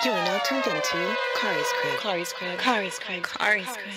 You are now tuned into Khary's Crib. Khary's Crib. Khary's Crib. Khary's Crib.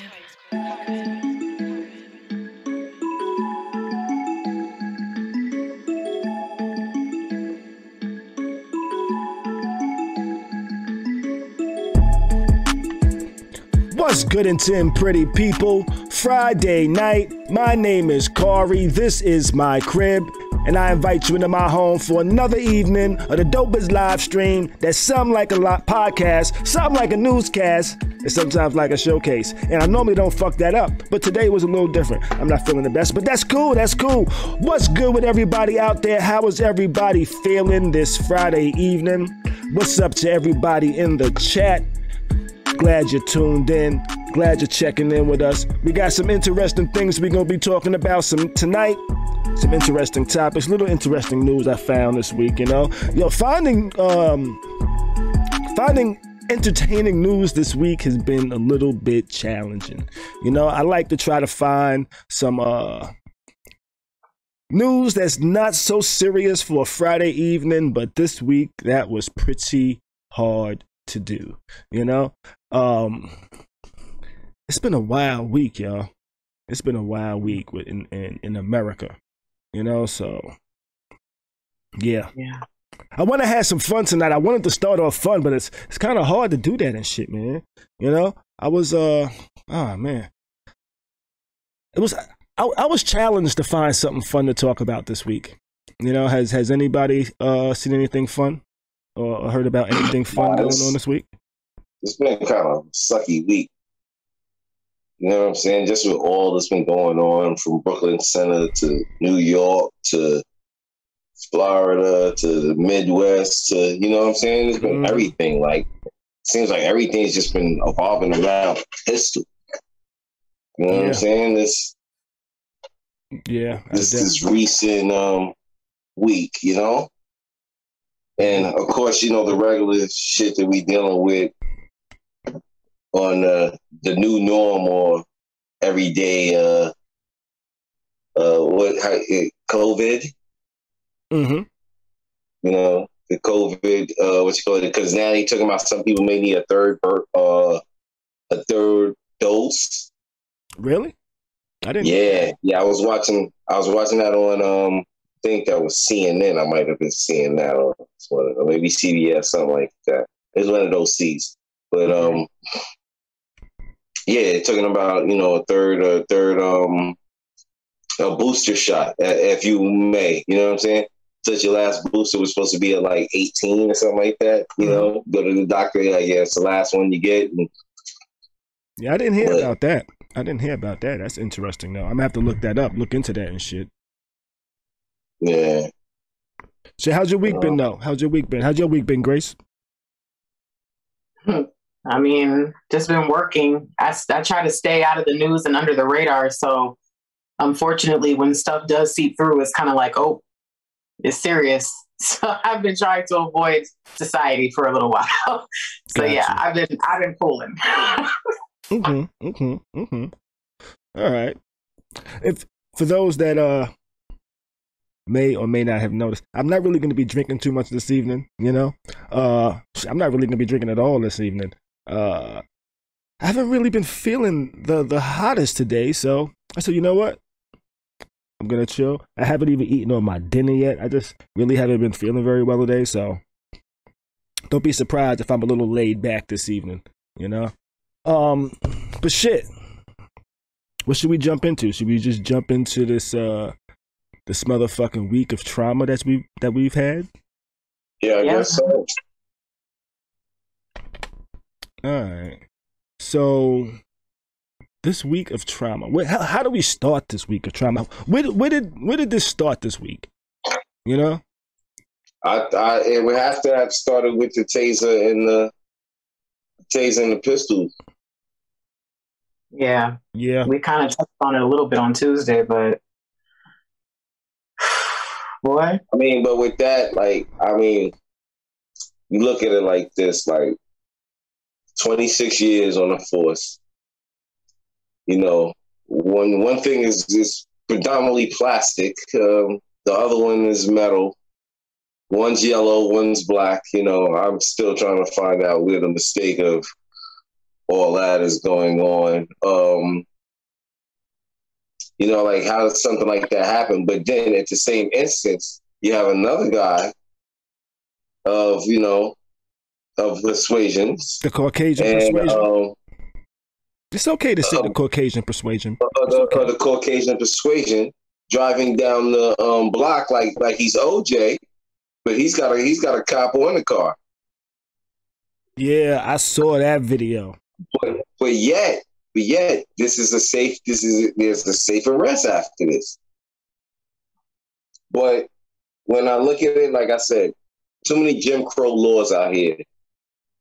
What's good and Tim, pretty people? Friday night. My name is Khary. This is my crib. And I invite you into my home for another evening of the dopest live stream that's some like a podcast, some like a newscast, and sometimes like a showcase. And I normally don't fuck that up, but today was a little different. I'm not feeling the best, but that's cool, that's cool. What's good with everybody out there? How is everybody feeling this Friday evening? What's up to everybody in the chat? Glad you're tuned in. Glad you're checking in with us. We got some interesting things we're going to be talking about tonight. Some interesting topics, little interesting news I found this week, you know. Finding entertaining news this week has been a little bit challenging. You know, I like to try to find some news that's not so serious for a Friday evening, but this week that was pretty hard to do, you know. It's been a wild week, y'all. It's been a wild week in America. You know, so yeah. I want to have some fun tonight. I wanted to start off fun, but it's kind of hard to do that and shit, man. You know, I was I was challenged to find something fun to talk about this week. You know, has anybody seen anything fun or heard about anything fun going on this week? It's been kind of a sucky week. You know what I'm saying? Just with all that's been going on from Brooklyn Center to New York to Florida to the Midwest to, you know what I'm saying? It's been everything. Like, seems like everything's just been evolving around pistol. You know what I'm saying? This recent week, you know? And of course, you know, the regular shit that we dealing with on the new norm or everyday COVID. Mm-hmm. You know, the COVID, because now they talking about some people may need a third dose. Really? I didn't. Yeah. I was watching that on I think that was CNN. I might have been seeing that on or maybe CBS, something like that. It's one of those C's. But yeah, talking about, you know, a booster shot, if you may, you know what I'm saying? Since your last booster was supposed to be at like 18 or something like that, you know, go to the doctor, like, yeah, it's the last one you get. Yeah, I didn't hear about that. That's interesting, though. I'm gonna have to look that up, look into that and shit. Yeah. So how's your week been, though? How's your week been, Grace? I mean, just been working. I try to stay out of the news and under the radar. So unfortunately, when stuff does seep through, it's kind of like, oh, it's serious. So I've been trying to avoid society for a little while. So gotcha. Yeah, I've been pulling. All right. If for those that may or may not have noticed, I'm not really going to be drinking too much this evening, you know? I'm not really going to be drinking at all this evening. I haven't really been feeling the hottest today, so I said, you know what? I'm going to chill. I haven't even eaten on my dinner yet. I just really haven't been feeling very well today, so don't be surprised if I'm a little laid back this evening, you know? But shit, what should we jump into? Should we just jump into this motherfucking week of trauma that we've had? Yeah, I guess so. All right. So this week of trauma. How do we start this week of trauma? Where did this start this week? You know? It would have to have started with the taser and the pistol. Yeah. Yeah. We kind of touched on it a little bit on Tuesday, but boy. I mean, but with that, like, I mean, you look at it like this, like 26 years on the force. You know, one thing is predominantly plastic. The other one is metal. One's yellow, one's black. You know, I'm still trying to find out where the mistake of all that is going on. You know, like how does something like that happen? But then at the same instance, you have another guy of, you know, of persuasions. The Caucasian persuasion. It's okay to say the Caucasian persuasion. The Caucasian persuasion driving down the block like he's OJ, but he's got a cop on the car. Yeah, I saw that video. But yet, there's a safe arrest after this. But when I look at it, like I said, too many Jim Crow laws out here,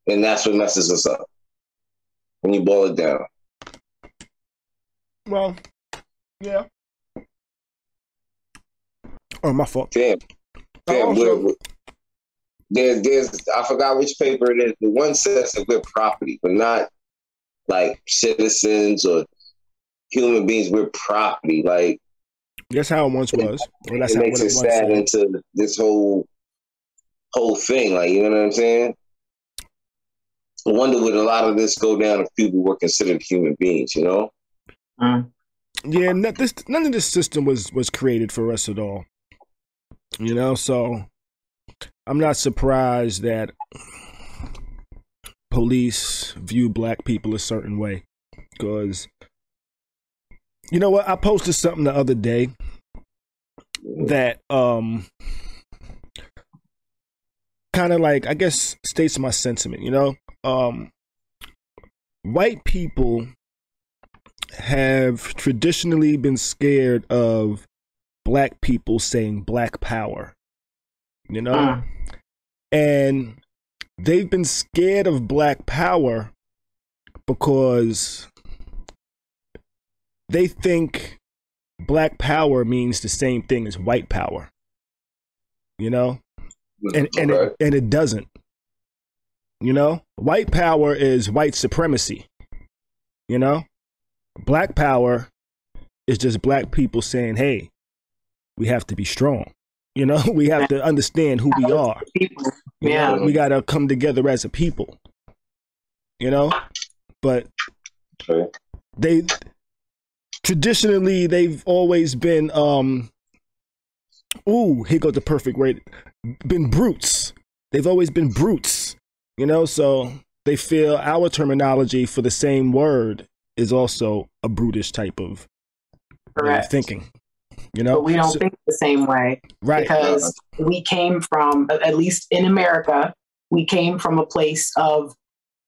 and that's what messes us up when you boil it down. Well, yeah. Oh, my fault. Damn. There's I forgot which paper it is. The one says that we're property, but not like citizens or human beings. We're property. Like that's how it once was. Well, that's it how makes it sad into this whole thing. Like, you know what I'm saying? I wonder would a lot of this go down if people were considered human beings, you know? Yeah, none of this system was created for us at all. You know, so I'm not surprised that police view black people a certain way. Because, you know what, I posted something the other day that kind of like, I guess, states my sentiment, you know? White people have traditionally been scared of black people saying black power, you know? And they've been scared of black power because they think black power means the same thing as white power, you know? And it doesn't. You know, white power is white supremacy. You know, black power is just black people saying, hey, we have to be strong. You know, we have to understand who we are. Yeah. We got to come together as a people. You know, but traditionally, they've always been, here goes the perfect word, been brutes. They've always been brutes. You know, so they feel our terminology for the same word is also a brutish type of way of thinking. You know, but we don't think the same way, right? Because we came from, at least in America, we came from a place of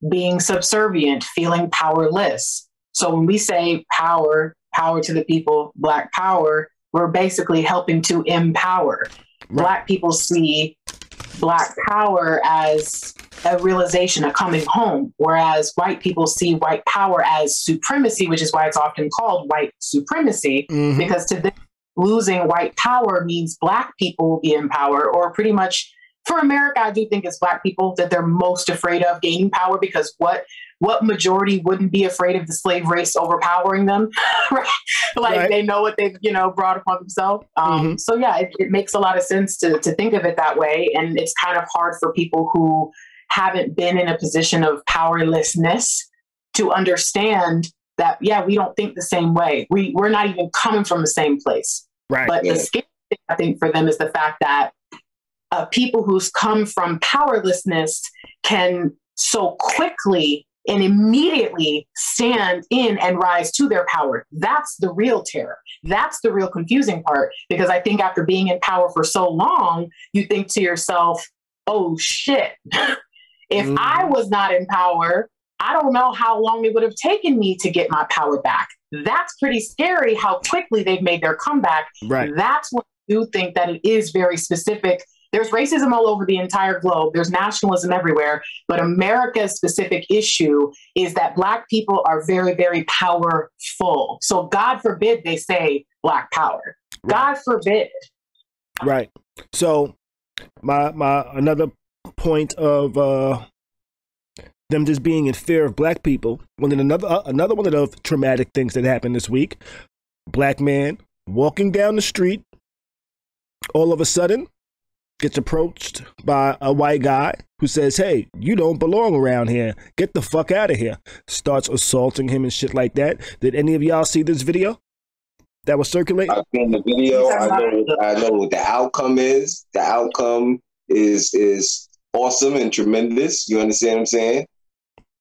being subservient, feeling powerless. So when we say power to the people, black power, we're basically helping to empower. Right. Black people see black power as a realization of coming home, whereas white people see white power as supremacy, which is why it's often called white supremacy, because to them, losing white power means black people will be in power, or pretty much for America, I do think it's black people that they're most afraid of gaining power, because what majority wouldn't be afraid of the slave race overpowering them? Right? Like they know what they've, brought upon themselves. So yeah, it makes a lot of sense to think of it that way. And it's kind of hard for people who haven't been in a position of powerlessness to understand that, yeah, we don't think the same way. We're not even coming from the same place. Right. But the scary thing, I think, for them is the fact that people who's come from powerlessness can so quickly and immediately stand in and rise to their power. That's the real terror. That's the real confusing part, because I think after being in power for so long, you think to yourself, oh shit, if I was not in power, I don't know how long it would have taken me to get my power back. That's pretty scary how quickly they've made their comeback. Right. That's what I do think that it is very specific. There's racism all over the entire globe. There's nationalism everywhere. But America's specific issue is that Black people are very, very powerful. So God forbid they say Black power. Right. God forbid. Right. So my another point of them just being in fear of Black people. Well, then another one of the traumatic things that happened this week. Black man walking down the street. All of a sudden, gets approached by a white guy who says, "Hey, you don't belong around here. Get the fuck out of here." Starts assaulting him and shit like that. Did any of y'all see this video that was circulating? I've seen the video. I know what the outcome is. The outcome is awesome and tremendous. You understand what I'm saying?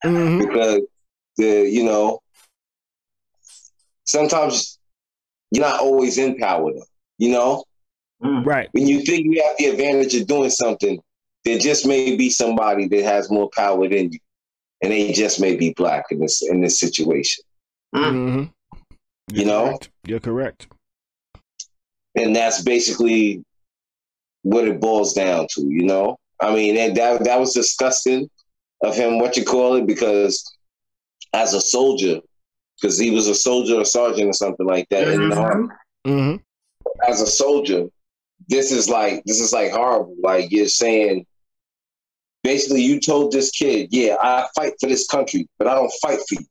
Mm-hmm. Because sometimes you're not always in power, though, Right. When you think you have the advantage of doing something, there just may be somebody that has more power than you, and they just may be black in this situation. Mm-hmm. You're correct. And that's basically what it boils down to. I mean, that was disgusting of him. Because as a soldier, because he was a soldier or sergeant or something like that in the army. Mm-hmm. As a soldier, this is like horrible. Like, you're saying, basically, you told this kid, "Yeah, I fight for this country, but I don't fight for you.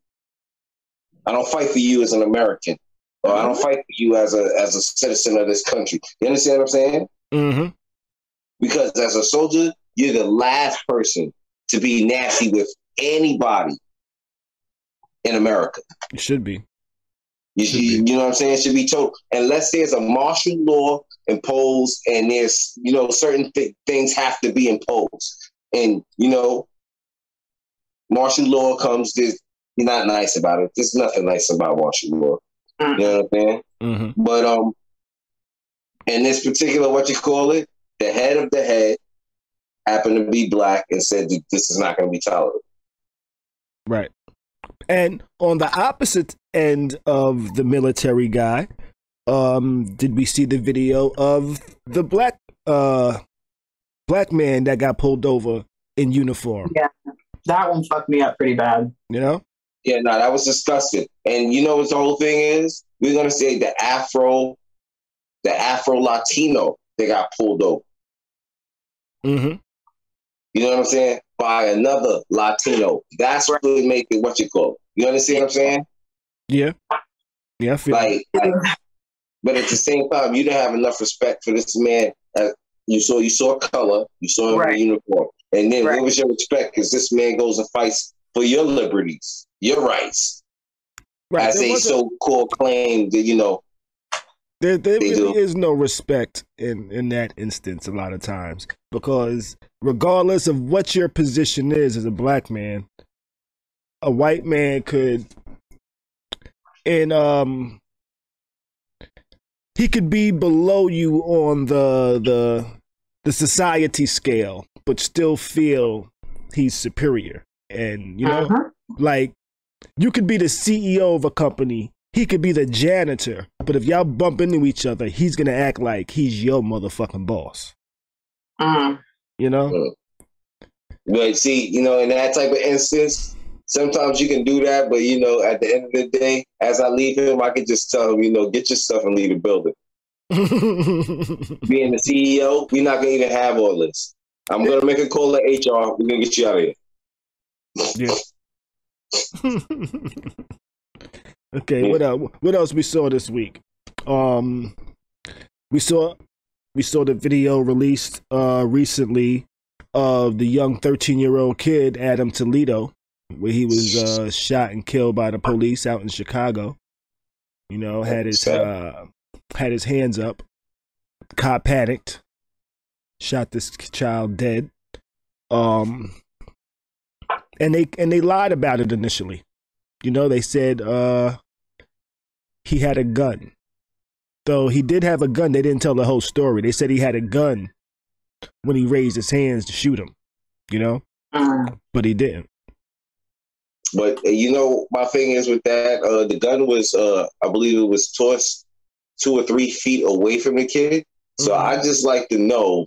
I don't fight for you as an American, or I don't fight for you as a citizen of this country." You understand what I'm saying? Mm-hmm. Because as a soldier, you're the last person to be nasty with anybody in America. It should be. You know what I'm saying? It should be told, unless there's a martial law imposed and there's, certain things have to be imposed. And, martial law comes, you're not nice about it. There's nothing nice about martial law. You know what I'm saying? Mm-hmm. But in this particular, the head of the head happened to be black and said that this is not going to be tolerated. Right. And on the opposite end of the military guy, did we see the video of the black man that got pulled over in uniform? Yeah, that one fucked me up pretty bad. Yeah, no, that was disgusting. And you know what the whole thing is? We're going to say the Afro Latino that got pulled over. Mm-hmm. You know what I'm saying? By another Latino. That's what would make it You understand what I'm saying? Yeah. Yeah, I feel like, but at the same time, you didn't have enough respect for this man. You saw color, you saw him in a uniform. And then what was your respect? Because this man goes and fights for your liberties, your rights. Right. As they so-called claim that, there really is no respect in that instance a lot of times, because regardless of what your position is as a black man, a white man could, he could be below you on the society scale, but still feel he's superior. And like, you could be the CEO of a company, he could be the janitor, but if y'all bump into each other, he's gonna act like he's your motherfucking boss. But see, in that type of instance, sometimes you can do that, but at the end of the day, as I leave him, I can just tell him, get your stuff and leave the building. Being the CEO, we're not gonna even have all this. I'm gonna make a call to HR. We're gonna get you out of here. Yeah. Okay. Yeah. What else we saw this week? We saw the video released recently of the young 13-year-old kid Adam Toledo, where he was shot and killed by the police out in Chicago. Had his hands up. Cop panicked, shot this child dead. And they lied about it initially. They said he had a gun. Though he did have a gun, they didn't tell the whole story. They said he had a gun when he raised his hands to shoot him, but he didn't. But my thing is with that, the gun was, I believe it was tossed 2 or 3 feet away from the kid. So I just like to know,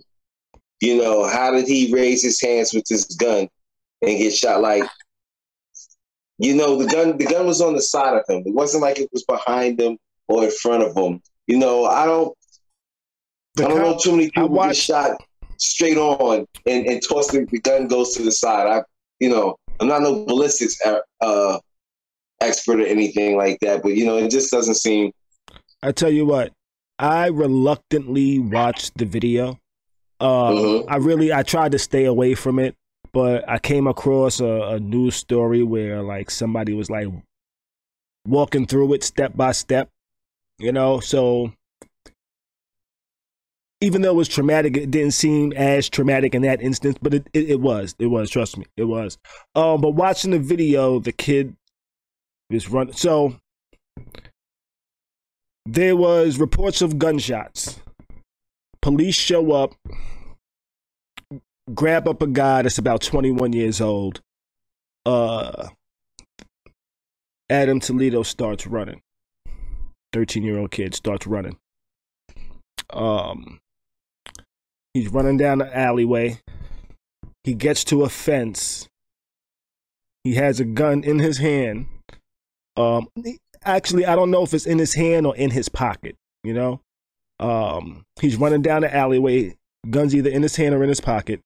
how did he raise his hands with this gun and get shot? Like, the gun was on the side of him. It wasn't like it was behind him or in front of him. I don't know too many people get shot straight on and toss the gun goes to the side. I'm not no ballistics expert or anything like that, but it just doesn't seem. I tell you what, I reluctantly watched the video I tried to stay away from it, but I came across a news story where like somebody was like walking through it step by step, you know. So even though it was traumatic, it didn't seem as traumatic in that instance, but it was, trust me, it was. But watching the video, the kid was running. So there was reports of gunshots. Police show up, grab up a guy that's about 21 years old. Adam Toledo starts running. 13-year-old kid starts running. He's running down the alleyway. He gets to a fence. He has a gun in his hand. Actually, I don't know if it's in his hand or in his pocket, you know? He's running down the alleyway. Gun's either in his hand or in his pocket.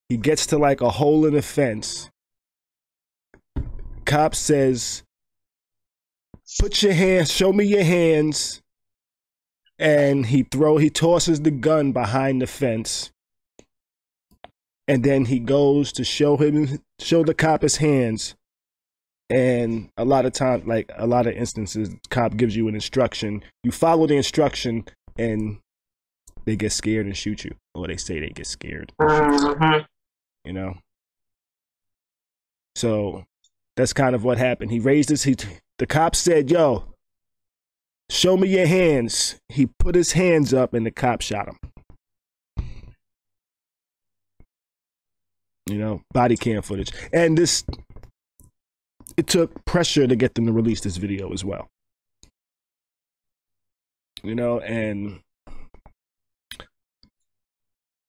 He gets to like a hole in the fence. Cop says, "Put your hands, show me your hands." And he tosses the gun behind the fence. And then he goes to show the cop his hands. And a lot of times, like a lot of instances, the cop gives you an instruction. You follow the instruction and they get scared and shoot you. Or they say they get scared. You know? So that's kind of what happened. He raised the cop said, "Yo, show me your hands." He put his hands up and the cop shot him. You know, body cam footage. And it took pressure to get them to release this video as well. You know, and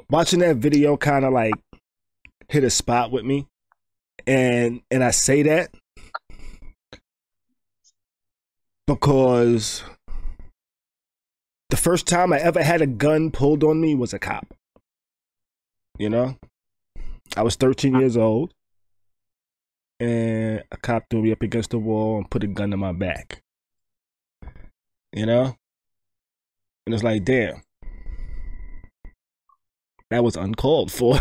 watching that video kind of like hit a spot with me. And I say that because the first time I ever had a gun pulled on me was a cop. You know? I was 13 years old. And a cop threw me up against the wall and put a gun to my back. You know? And it's like, damn. That was uncalled for.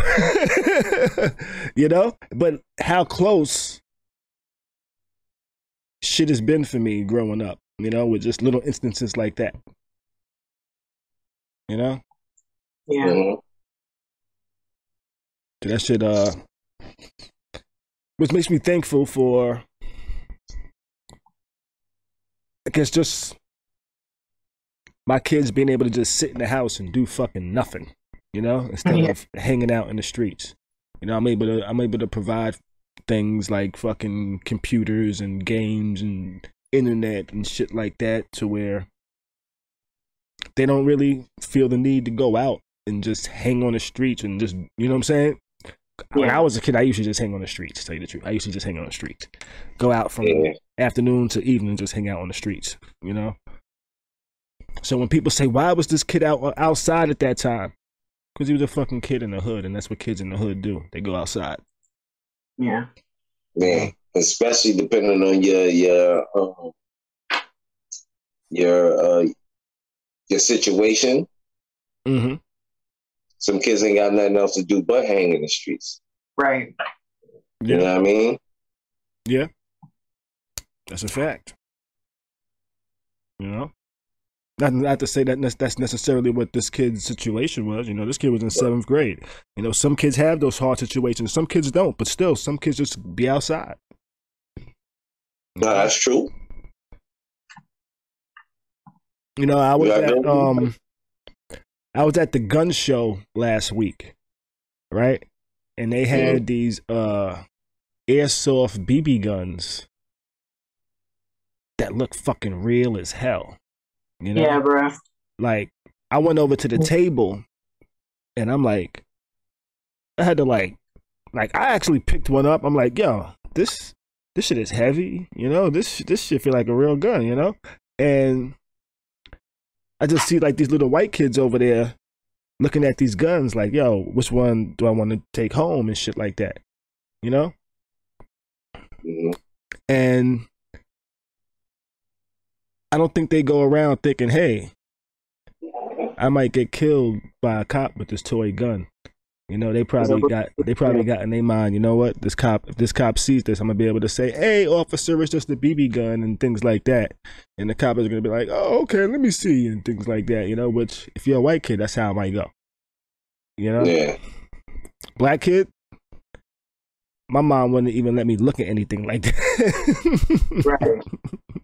You know? But how close shit has been for me growing up, you know, with just little instances like that. You know? Yeah. That shit, which makes me thankful for, I guess, just my kids being able to just sit in the house and do fucking nothing, you know, instead of hanging out in the streets. You know, I'm able to provide things like fucking computers and games and internet and shit like that to where they don't really feel the need to go out and just hang on the streets and just, you know what I'm saying? When I was a kid, I used to just hang on the streets, to tell you the truth. I used to just hang on the streets. Go out from afternoon to evening, just hang out on the streets, you know? So when people say, why was this kid outside at that time? Because he was a fucking kid in the hood, and that's what kids in the hood do. They go outside. Yeah. Man, especially depending on your situation. Mm-hmm. Some kids ain't got nothing else to do but hang in the streets. Right. You know what I mean? Yeah. That's a fact. You know? Not to say that that's necessarily what this kid's situation was. You know, this kid was in 7th grade. You know, some kids have those hard situations. Some kids don't. But still, some kids just be outside. No, that's true. You know, I was at the gun show last week, right? And they had these airsoft BB guns that look fucking real as hell. You know? Yeah, bro. Like, I went over to the table and I'm like, I had to like I actually picked one up. I'm like, yo, this shit is heavy, you know? This shit feel like a real gun, you know? And I just see like these little white kids over there looking at these guns like, yo, which one do I want to take home and shit like that, you know? Mm-hmm. And I don't think they go around thinking, hey, I might get killed by a cop with this toy gun. You know, they probably got in their mind, you know what, if this cop sees this, I'm gonna be able to say, hey, officer, it's just a BB gun and things like that. And the cop is gonna be like, oh, okay, let me see, and things like that, you know, which if you're a white kid, that's how it might go. You know? Yeah. Black kid, my mom wouldn't even let me look at anything like that. Right.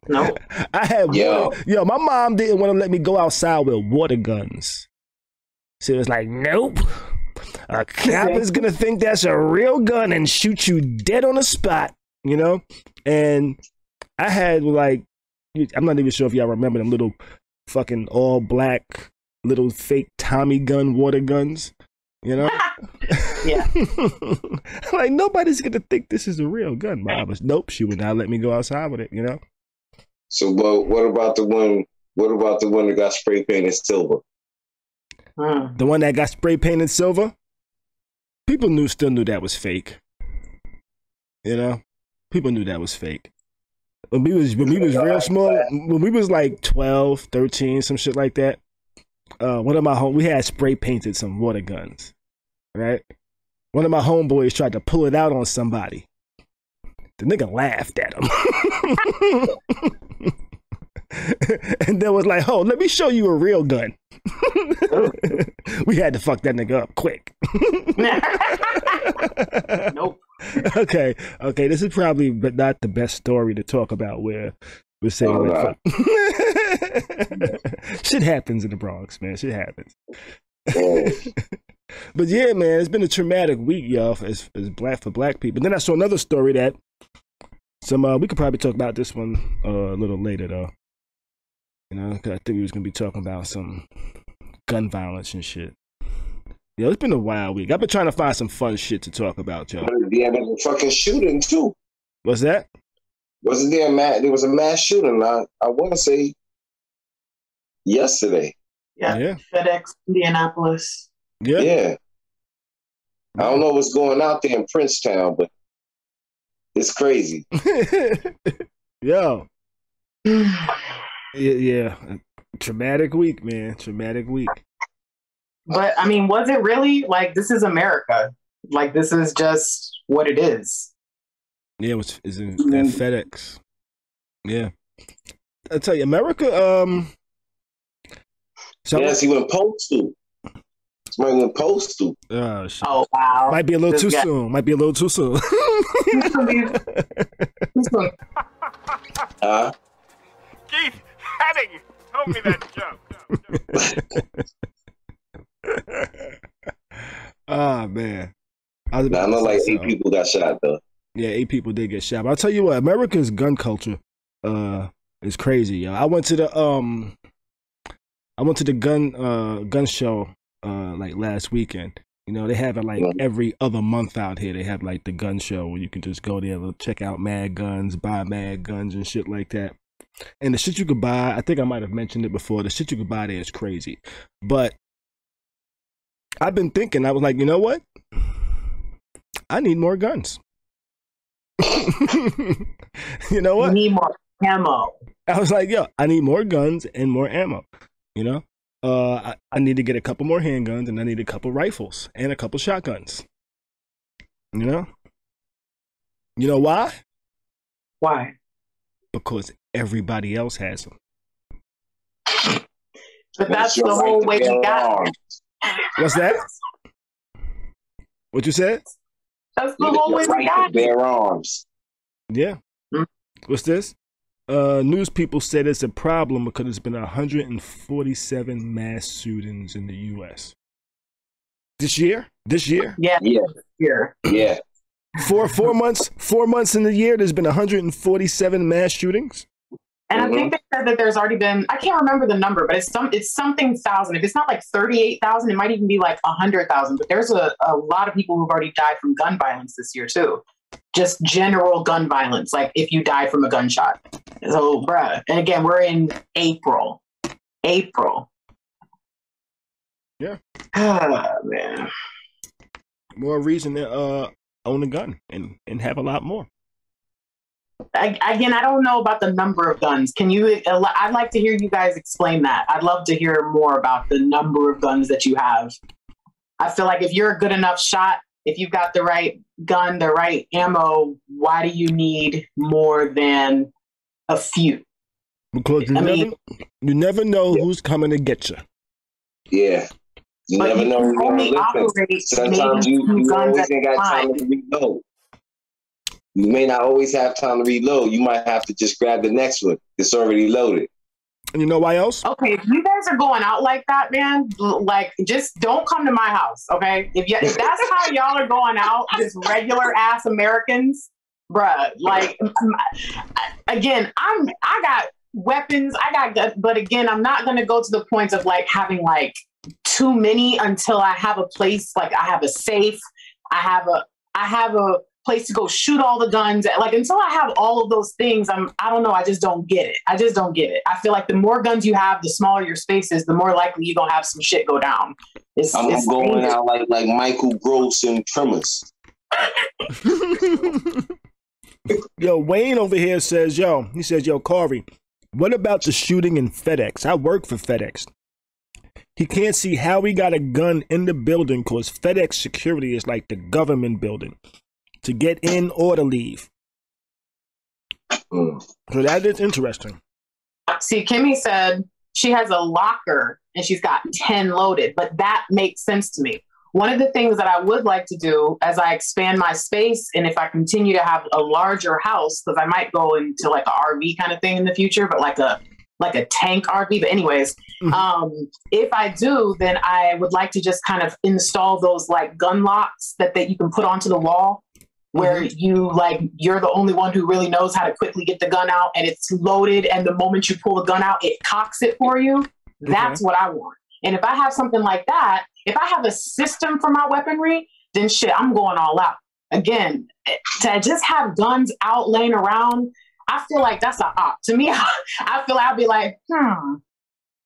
Nope. I had my mom didn't want to let me go outside with water guns. She was like, nope. A cop is gonna think that's a real gun and shoot you dead on the spot, you know? And I had like, I'm not even sure if y'all remember them little fucking all black little fake Tommy gun water guns, you know? Yeah. Like, nobody's gonna think this is a real gun. Mom was, nope, she would not let me go outside with it, you know? So, but what about the one that got spray painted silver? The one that got spray painted silver? People still knew that was fake. You know? People knew that was fake. When we was real small, when we was like 12, 13, some shit like that, one of we had spray painted some water guns, right? One of my homeboys tried to pull it out on somebody. The nigga laughed at him. And then was like, oh, let me show you a real gun. We had to fuck that nigga up quick. Nope. Okay, this is probably but not the best story to talk about where we're saying fuck. Shit happens in the Bronx, man. Shit happens. But yeah, man, it's been a traumatic week, y'all, as black people. Then I saw another story that we could probably talk about this one a little later though. You know, cause I think we was gonna be talking about some gun violence and shit. Yeah, it's been a wild week. I've been trying to find some fun shit to talk about, y'all. Yeah, there was a fucking shooting too. What's that? Wasn't there there was a mass shooting? I want to say yesterday. Yeah. FedEx, Indianapolis. Yeah. I don't know what's going out there in Princetown, but it's crazy. Yo. Yeah. Traumatic week, man. Traumatic week. But I mean, was it really? Like, this is America. Like, this is just what it is. Yeah, it's in that FedEx. Yeah. I tell you, America, yes, he went postal. Somebody went postal. Oh, shit. Oh, wow. Might be a little too soon. Keith Hadding told me that joke. Oh, man. I know like 8 people got shot, though. Yeah, 8 people did get shot. But I'll tell you what, America's gun culture is crazy, yo. I went to the gun show like last weekend. You know, they have it like every other month out here. They have like the gun show where you can just go there, check out mad guns, buy mad guns and shit like that. And the shit you could buy, I think I might have mentioned it before, the shit you could buy there is crazy. But I've been thinking, I was like, you know what? I need more guns. You know what? You need more ammo. I was like, yo, I need more guns and more ammo. You know? I need to get a couple more handguns and I need a couple rifles and a couple shotguns. You know? You know why? Why? Because everybody else has them. But that's the whole way you got it. What's that? What you said? That's the whole way we got it. Bear arms. Yeah. What's this? News people said it's a problem because there's been 147 mass shootings in the U.S. This year? Yeah. Yeah. 4 months in the year, there's been 147 mass shootings. And I think they said that there's already been, I can't remember the number, but it's something thousand. If it's not like 38,000, it might even be like 100,000. But there's a lot of people who've already died from gun violence this year too. Just general gun violence, like if you die from a gunshot. So, bruh. And again, we're in April. Yeah. Man. More reason to own a gun and have a lot more. Again, I don't know about the number of guns. Can you? I'd like to hear you guys explain that. I'd love to hear more about the number of guns that you have. I feel like if you're a good enough shot, if you've got the right gun, the right ammo, why do you need more than a few? Because you never know who's coming to get you. Yeah. You never know who's going to listen. Sometimes you always ain't got time to reload. You may not always have time to reload. You might have to just grab the next one. It's already loaded. And you know why else? Okay, if you guys are going out like that, man, like, just don't come to my house, okay? If that's how y'all are going out, just regular ass Americans, bruh, like, again, I got weapons, but again, I'm not gonna go to the point of like having like too many until I have a place, like I have a safe, I have a place to go shoot all the guns. Like, until I have all of those things, I don't know. I just don't get it. I feel like the more guns you have, the smaller your space is, the more likely you're going to have some shit go down. I'm going out like Michael Gross and Tremors. Yo, Wayne over here says, yo, Khary, what about the shooting in FedEx? I work for FedEx. He can't see how he got a gun in the building because FedEx security is like the government building. To get in or to leave. So that is interesting. See, Kimmy said she has a locker and she's got 10 loaded, but that makes sense to me. One of the things that I would like to do as I expand my space, and if I continue to have a larger house, because I might go into like an RV kind of thing in the future, but like a tank RV. But anyways, if I do, then I would like to just kind of install those like gun locks that you can put onto the wall, where you're the only one who really knows how to quickly get the gun out, and it's loaded, and the moment you pull the gun out, it cocks it for you. That's what I want. And if I have something like that, if I have a system for my weaponry, then shit, I'm going all out. Again, to just have guns out laying around, I feel like that's an op. To me, I feel like I'd be like,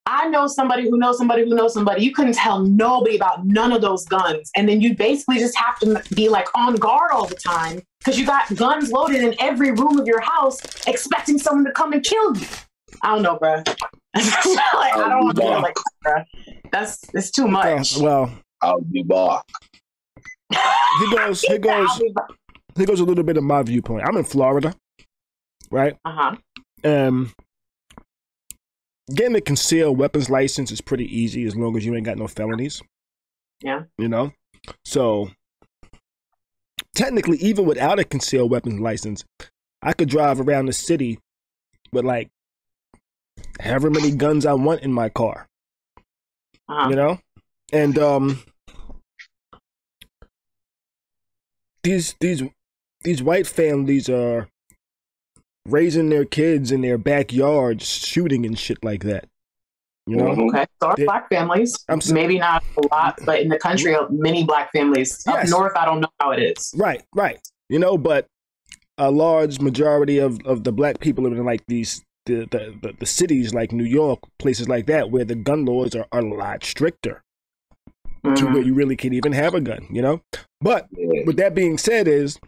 I know somebody who knows somebody who knows somebody. You couldn't tell nobody about none of those guns. And then you basically just have to be like on guard all the time because you got guns loaded in every room of your house expecting someone to come and kill you. I don't know, bro. I don't want to feel like that, bro. It's too much. Well, I'll be back. Here goes a little bit of my viewpoint. I'm in Florida, right? Getting a concealed weapons license is pretty easy as long as you ain't got no felonies. Yeah. You know? So, technically, even without a concealed weapons license, I could drive around the city with like however many guns I want in my car. You know? And these white families are raising their kids in their backyards, shooting and shit like that. You know? Okay. So are black families. Maybe not a lot, but in the country, many black families. Up north, I don't know how it is. Right. You know, but a large majority of the black people living in like these the cities like New York, places like that, where the gun laws are a lot stricter. To where you really can't even have a gun, you know? But with that being said is,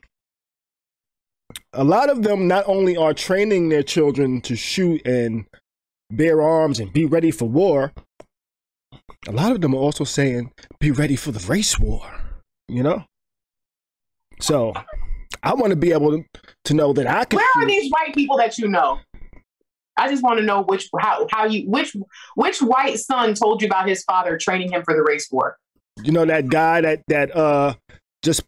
a lot of them not only are training their children to shoot and bear arms and be ready for war, a lot of them are also saying, be ready for the race war, you know? So, I want to be able to know that I can Where are these white people that you know? I just want to know which white son told you about his father training him for the race war? You know that guy that just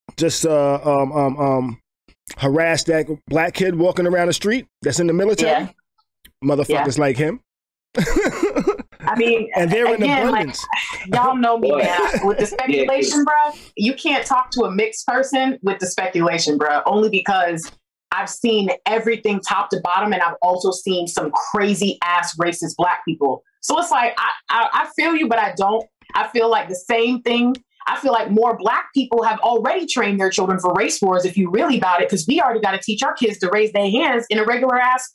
harassed that black kid walking around the street that's in the military? Yeah. Motherfuckers like him. I mean, and they're again, in abundance. Like, y'all know me, man. With the speculation, bro, you can't talk to a mixed person with the speculation, bro, only because I've seen everything top to bottom, and I've also seen some crazy ass racist black people. So it's like, I feel you, but I don't. I feel like the same thing. I feel like more black people have already trained their children for race wars, if you really about it, because we already got to teach our kids to raise their hands in a regular ass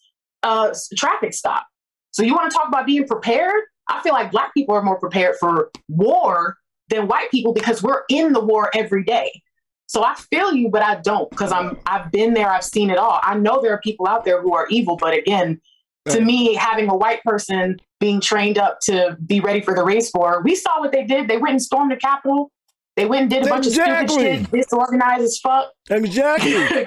traffic stop. So you want to talk about being prepared? I feel like black people are more prepared for war than white people because we're in the war every day. So I feel you, but I don't, because I've been there. I've seen it all. I know there are people out there who are evil, but again, to me, having a white person being trained up to be ready for the race war, we saw what they did. They went and stormed the Capitol. They went and did a bunch of stupid shit, disorganized as fuck. Exactly.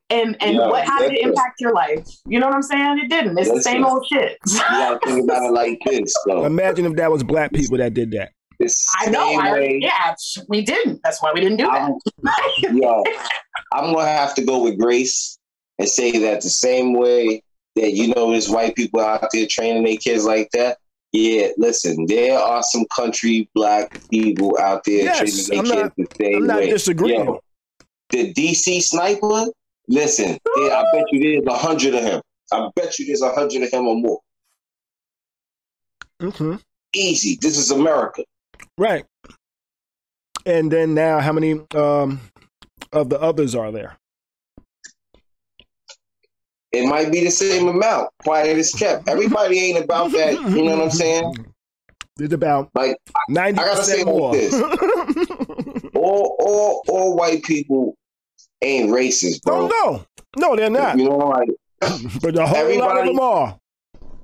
and how did it impact your life? You know what I'm saying? It didn't. It's the same old shit. You gotta think about it like this, though. Imagine if that was black people that did that. I know. Yeah, we didn't. That's why we didn't do that. I'm gonna have to go with Grace and say that the same way that there's white people out there training their kids like that. Yeah, listen, there are some country black people out there training their kids the same way. I'm not disagreeing. Yo, the DC sniper, listen, I bet you there's 100 of him. I bet you there's 100 of him or more. Mm-hmm. Easy. This is America. Right. And then now, how many of the others are there? It might be the same amount. Quiet as kept. Everybody ain't about that. You know what I'm saying? It's about like 90% I gotta say more. This. all white people ain't racist, bro. No, they're not. You know, like, but a whole lot of them are.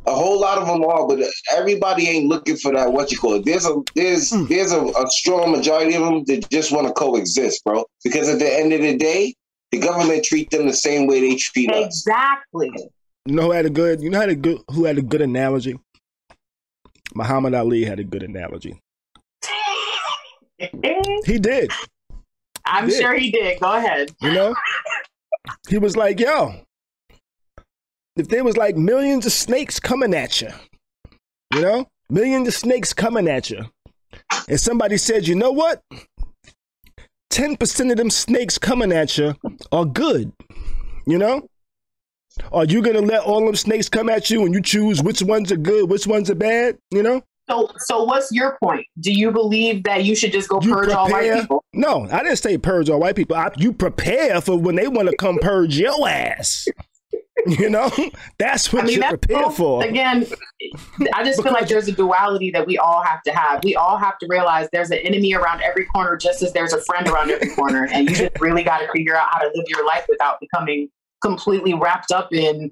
A whole lot of them are, but everybody ain't looking for that. What you call it? There's a strong majority of them that just want to coexist, bro. Because at the end of the day, the government treat them the same way they treat us. Exactly. You know who had a good analogy? Muhammad Ali had a good analogy. He did. I'm sure he did. Go ahead. You know, he was like, "Yo, if there was like millions of snakes coming at you, millions of snakes coming at you, and somebody said, you know what? 10% of them snakes coming at you are good, Are you going to let all them snakes come at you and you choose which ones are good, which ones are bad, So what's your point? Do you believe that you should just go purge all white people? No, I didn't say purge all white people. You prepare for when they want to come purge your ass. That's what you're prepared for. Again, I just feel like there's a duality that we all have to have. We all have to realize there's an enemy around every corner, just as there's a friend around every corner. And you just really got to figure out how to live your life without becoming completely wrapped up in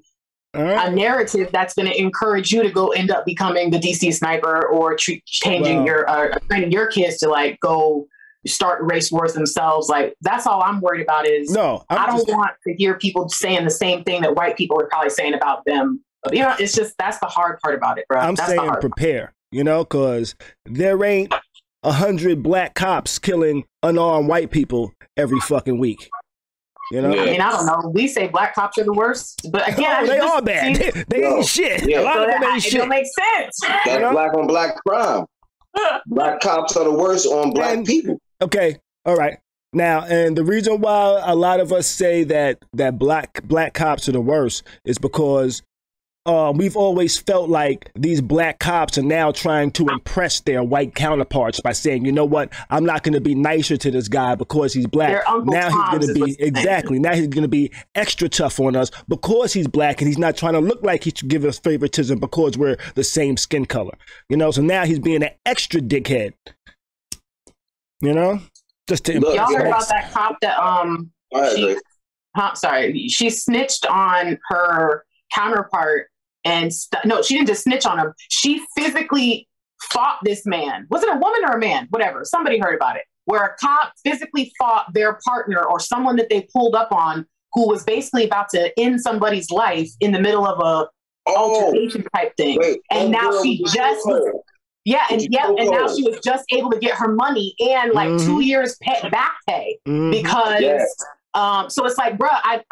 a narrative that's going to encourage you to go end up becoming the DC sniper or training your kids to like go start race wars themselves. Like, that's all I'm worried about is I don't want to hear people saying the same thing that white people are probably saying about them. It's just, that's the hard part about it, bro. I'm saying prepare, because there ain't 100 black cops killing unarmed white people every fucking week. I mean, I don't know. We say black cops are the worst, but again, they are bad. They ain't shit. Yeah. A lot of them ain't shit. It don't make sense. That's black on black crime. Black cops are the worst on black people. Okay, all right. Now, and the reason why a lot of us say that black cops are the worst is because we've always felt like these black cops are now trying to impress their white counterparts by saying, you know what, I'm not going to be nicer to this guy because he's black. Now he's going to be now he's going to be extra tough on us because he's black, and he's not trying to look like he should give us favoritism because we're the same skin color. So now he's being an extra dickhead. Just to y'all heard about that cop that she snitched on her counterpart. And no, she didn't just snitch on him. She physically fought this man. Was it a woman or a man? Whatever. Somebody heard about it. Where a cop physically fought their partner or someone that they pulled up on who was basically about to end somebody's life in the middle of a altercation type thing. And now she just was, and now she was just able to get her money and like 2 years back pay because. So it's like, bro, I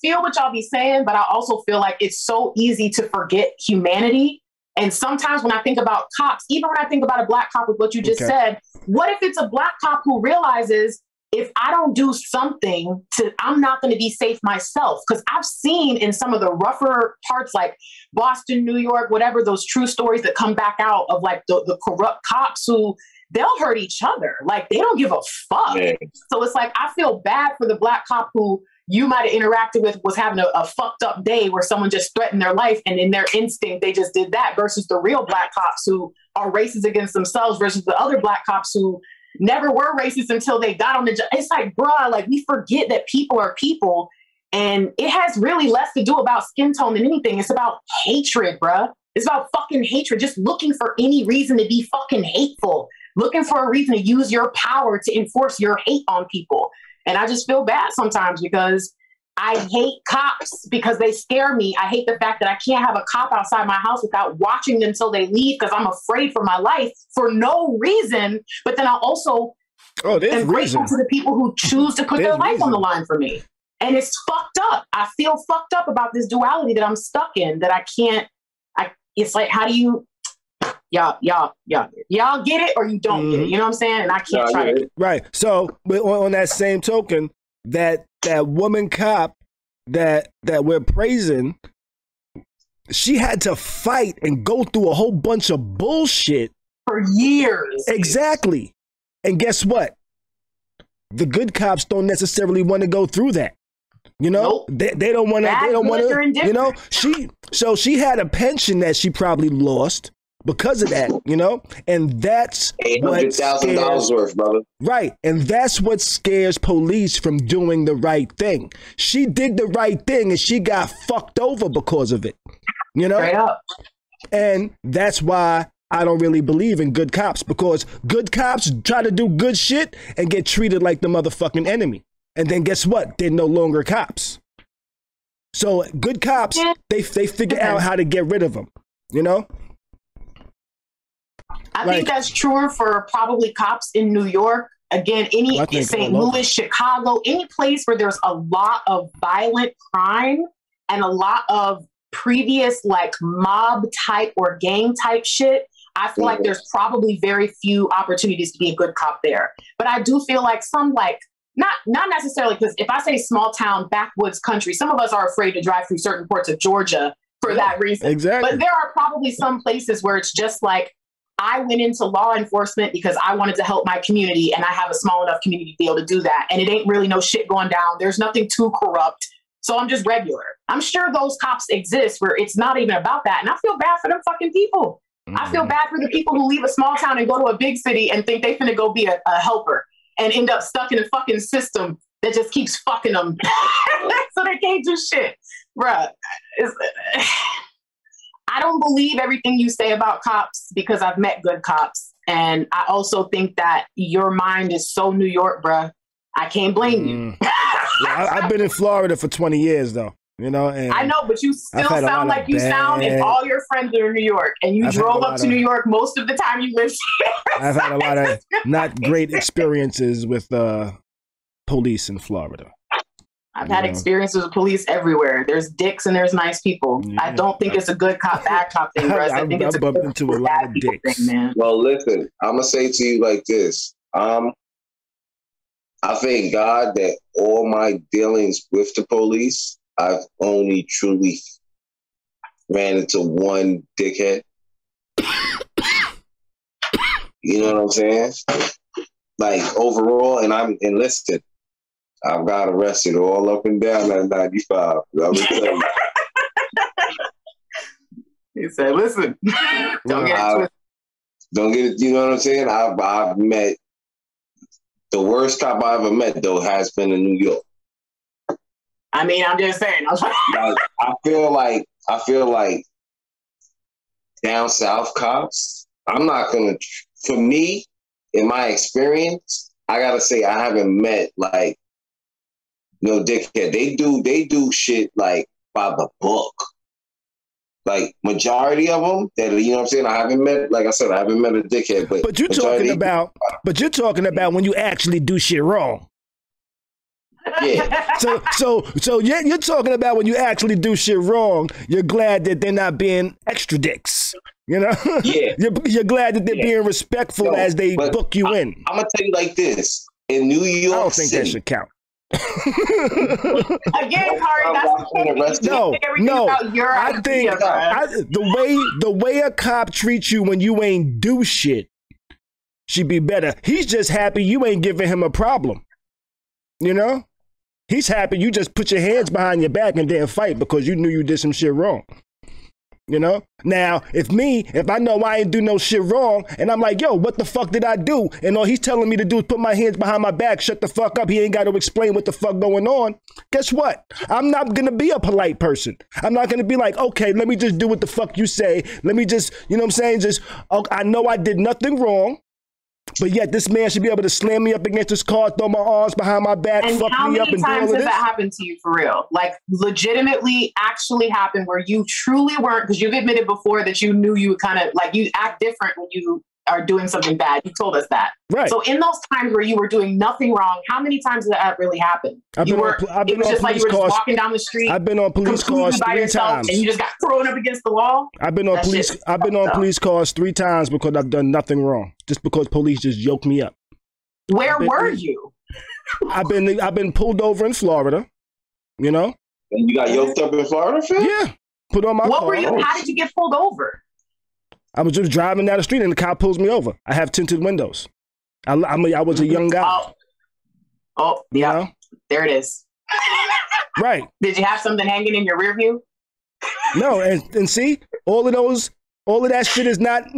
feel what y'all be saying, but I also feel like it's so easy to forget humanity. And sometimes when I think about cops, even when I think about a black cop with what you just said, what if it's a black cop who realizes if I don't do something I'm not going to be safe myself? Because I've seen in some of the rougher parts, like Boston, New York, whatever, those true stories that come back out of like the corrupt cops who they'll hurt each other. Like, they don't give a fuck. Yeah. So it's like, I feel bad for the black cop who you might have interacted with was having a fucked up day where someone just threatened their life, and in their instinct, they just did that, versus the real black cops who are racist against themselves versus the other black cops who never were racist until they got on the job. It's like, bruh, like we forget that people are people, and it has really less to do about skin tone than anything. It's about hatred, bruh. It's about fucking hatred, just looking for any reason to be fucking hateful, looking for a reason to use your power to enforce your hate on people. And I just feel bad sometimes because I hate cops because they scare me. I hate the fact that I can't have a cop outside my house without watching them until they leave because I'm afraid for my life for no reason. But then I also am grateful to the people who choose to put their life on the line for me. And it's fucked up. I feel fucked up about this duality that I'm stuck in, that I can't. It's like, how do you, y'all get it or you don't get it? You know what I'm saying? And I can't try to. Right. So on that same token, that woman cop that we're praising, she had to fight and go through a whole bunch of bullshit for years. Exactly. And guess what? The good cops don't necessarily want to go through that. You know, they don't want to, you know, she had a pension that she probably lost because of that, you know, and that's $800,000 worth, brother. Right. And that's what scares police from doing the right thing. She did the right thing and she got fucked over because of it, you know, straight up. And that's why I don't really believe in good cops, because good cops try to do good shit and get treated like the motherfucking enemy. And then guess what? They're no longer cops. So good cops, they figure out how to get rid of them, you know? I think that's truer for probably cops in New York. Again, St. Louis, Chicago, any place where there's a lot of violent crime and a lot of previous like mob type or gang type shit. I feel like there's probably very few opportunities to be a good cop there. But I do feel like some like, not necessarily, because if I say small town, backwoods country, some of us are afraid to drive through certain parts of Georgia for that reason. Exactly. But there are probably some places where it's just like, I went into law enforcement because I wanted to help my community and I have a small enough community to be able to do that. And it ain't really no shit going down. There's nothing too corrupt. So I'm just regular. I'm sure those cops exist where it's not even about that. And I feel bad for them fucking people. I feel bad for the people who leave a small town and go to a big city and think they finna go be a helper and end up stuck in a fucking system that just keeps fucking them. So they can't do shit. Bruh, I don't believe everything you say about cops because I've met good cops. And I also think that your mind is so New York, bruh. I can't blame you. I've been in Florida for 20 years, though. You know, and I know, but you still sound like you sound, and all your friends are in New York, and you drove up to New York most of the time you lived here. I've had a lot of not great experiences with police in Florida. I've had experiences with police everywhere. There's dicks and there's nice people. Yeah. I don't think it's a good cop, bad cop thing, bro. I think it's a bumped into a lot of dicks. Thing, man. Well, listen, I'm gonna say to you like this. I thank God that all my dealings with the police, I've only truly ran into one dickhead. You know what I'm saying? Like overall, and listen, I've got arrested all up and down that 95. I'm gonna tell you. He said, "Listen, don't get it twisted. Don't get it." You know what I'm saying? I've met the worst cop I ever met, though, has been in New York. I mean, I'm just saying. I feel like down south cops. I'm not gonna. For me, in my experience, I gotta say I haven't met like no dickhead. They do shit like by the book. Like majority of them, that you know what I'm saying. I haven't met, like I said, I haven't met a dickhead. But you're talking about when you actually do shit wrong. Yeah. So you're talking about when you actually do shit wrong. You're glad that they're not being extra dicks. You know. Yeah. You're glad that they're being respectful as they book you in. I'm gonna tell you like this: in New York, I don't think that should count. Again, Khary, that's no. I think the way a cop treats you when you ain't do shit should be better. He's just happy you ain't giving him a problem. You know, he's happy you just put your hands behind your back and didn't fight because you knew you did some shit wrong. You know? Now, if I know I ain't do no shit wrong, and I'm like, yo, what the fuck did I do? And all he's telling me to do is put my hands behind my back, shut the fuck up. He ain't got to explain what the fuck going on. Guess what? I'm not going to be a polite person. I'm not going to be like, okay, let me just do what the fuck you say. Let me just, you know what I'm saying? I know I did nothing wrong. But yet this man should be able to slam me up against his car, throw my arms behind my back, and fuck how me up, many and do all times of has this. that happened to you for real? Like legitimately actually happened where you truly weren't, because you've admitted before that you knew you would kind of like you act different when you are doing something bad. You told us that. Right. So in those times where you were doing nothing wrong, how many times did that really happen? It was just like you were just walking down the street. I've been on police cars 3 times. And you just got thrown up against the wall. I've been on police cars 3 times because I've done nothing wrong. Just because police just yoked me up. Where were you? I've been pulled over in Florida, you know? And you got yoked up in Florida, fam? Yeah. Put on my car. What were you? How did you get pulled over? I was just driving down the street and the cop pulls me over. I have tinted windows. I was a young guy. Oh, yeah. You know? There it is. Right. Did you have something hanging in your rear view? No, and see, all of that shit is not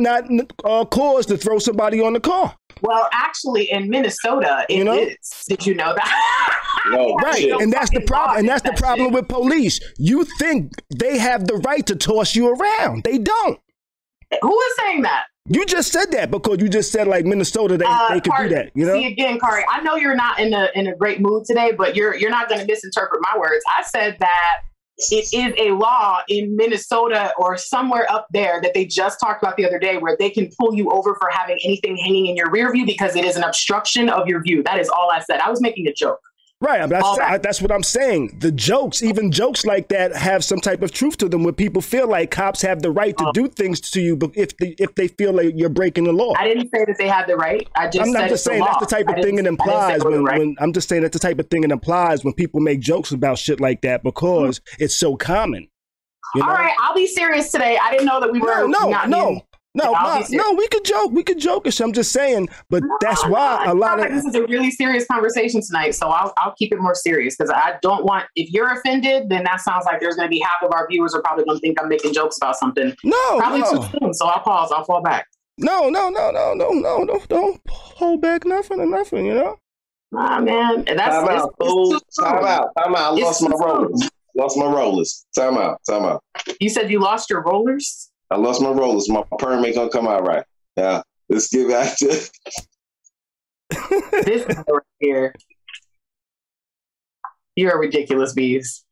cause to throw somebody on the car. Well, actually, in Minnesota, it is. Did you know that? No, right, and that's the problem. And that's the problem with police. You think they have the right to toss you around? They don't. Who is saying that? You just said that because you just said like Minnesota, they could do that. You know. See again, Khary. I know you're not in a great mood today, but you're not going to misinterpret my words. I said that it is a law in Minnesota or somewhere up there that they just talked about the other day where they can pull you over for having anything hanging in your rear view because it is an obstruction of your view. That is all I said. I was making a joke. Right, that's what I'm saying. The jokes, even jokes like that, have some type of truth to them, where people feel like cops have the right to do things to you, but if they feel like you're breaking the law. I didn't say that they had the right. I'm just saying that's the type of thing it implies when I'm just saying that's the type of thing it implies when people make jokes about shit like that because it's so common. You know? All right, I'll be serious today. I didn't know that we were No, we could joke. We could joke. I'm just saying, but that's why a lot of this is a really serious conversation tonight. So I'll keep it more serious because I don't want. If you're offended, then that sounds like there's going to be half of our viewers are probably going to think I'm making jokes about something. Probably too soon. So I'll pause. I'll fall back. No. Don't hold back nothing. You know. Ah, man, that's time out. I lost my rollers. Time out. You said you lost your rollers? I lost my rollers. My perm ain't gonna come out right. Yeah, let's give back to this guy right here. You're a ridiculous beast.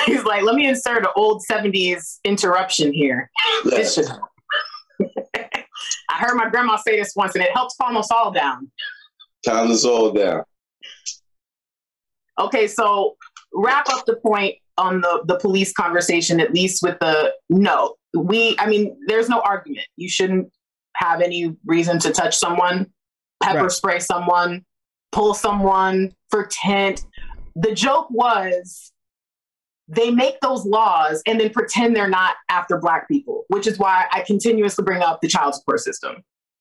He's like, let me insert an old 70s interruption here. This should. I heard my grandma say this once, and it helps calm us all down. Calm us all down. Okay, so wrap up the point on the police conversation, at least with there's no argument. You shouldn't have any reason to touch someone, pepper spray someone, pull someone for tent. The joke was they make those laws and then pretend they're not after Black people, which is why I continuously bring up the child support system.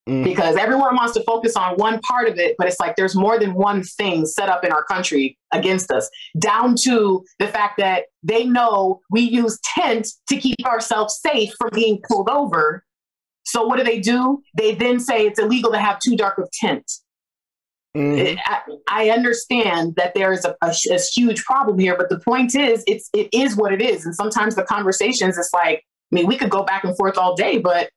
Because everyone wants to focus on one part of it, but it's like there's more than one thing set up in our country against us, down to the fact that they know we use tent to keep ourselves safe from being pulled over. So what do? They then say it's illegal to have too dark of tint. I understand that there is a huge problem here, but the point is, it is what it is. And sometimes the conversations, it's like, we could go back and forth all day, but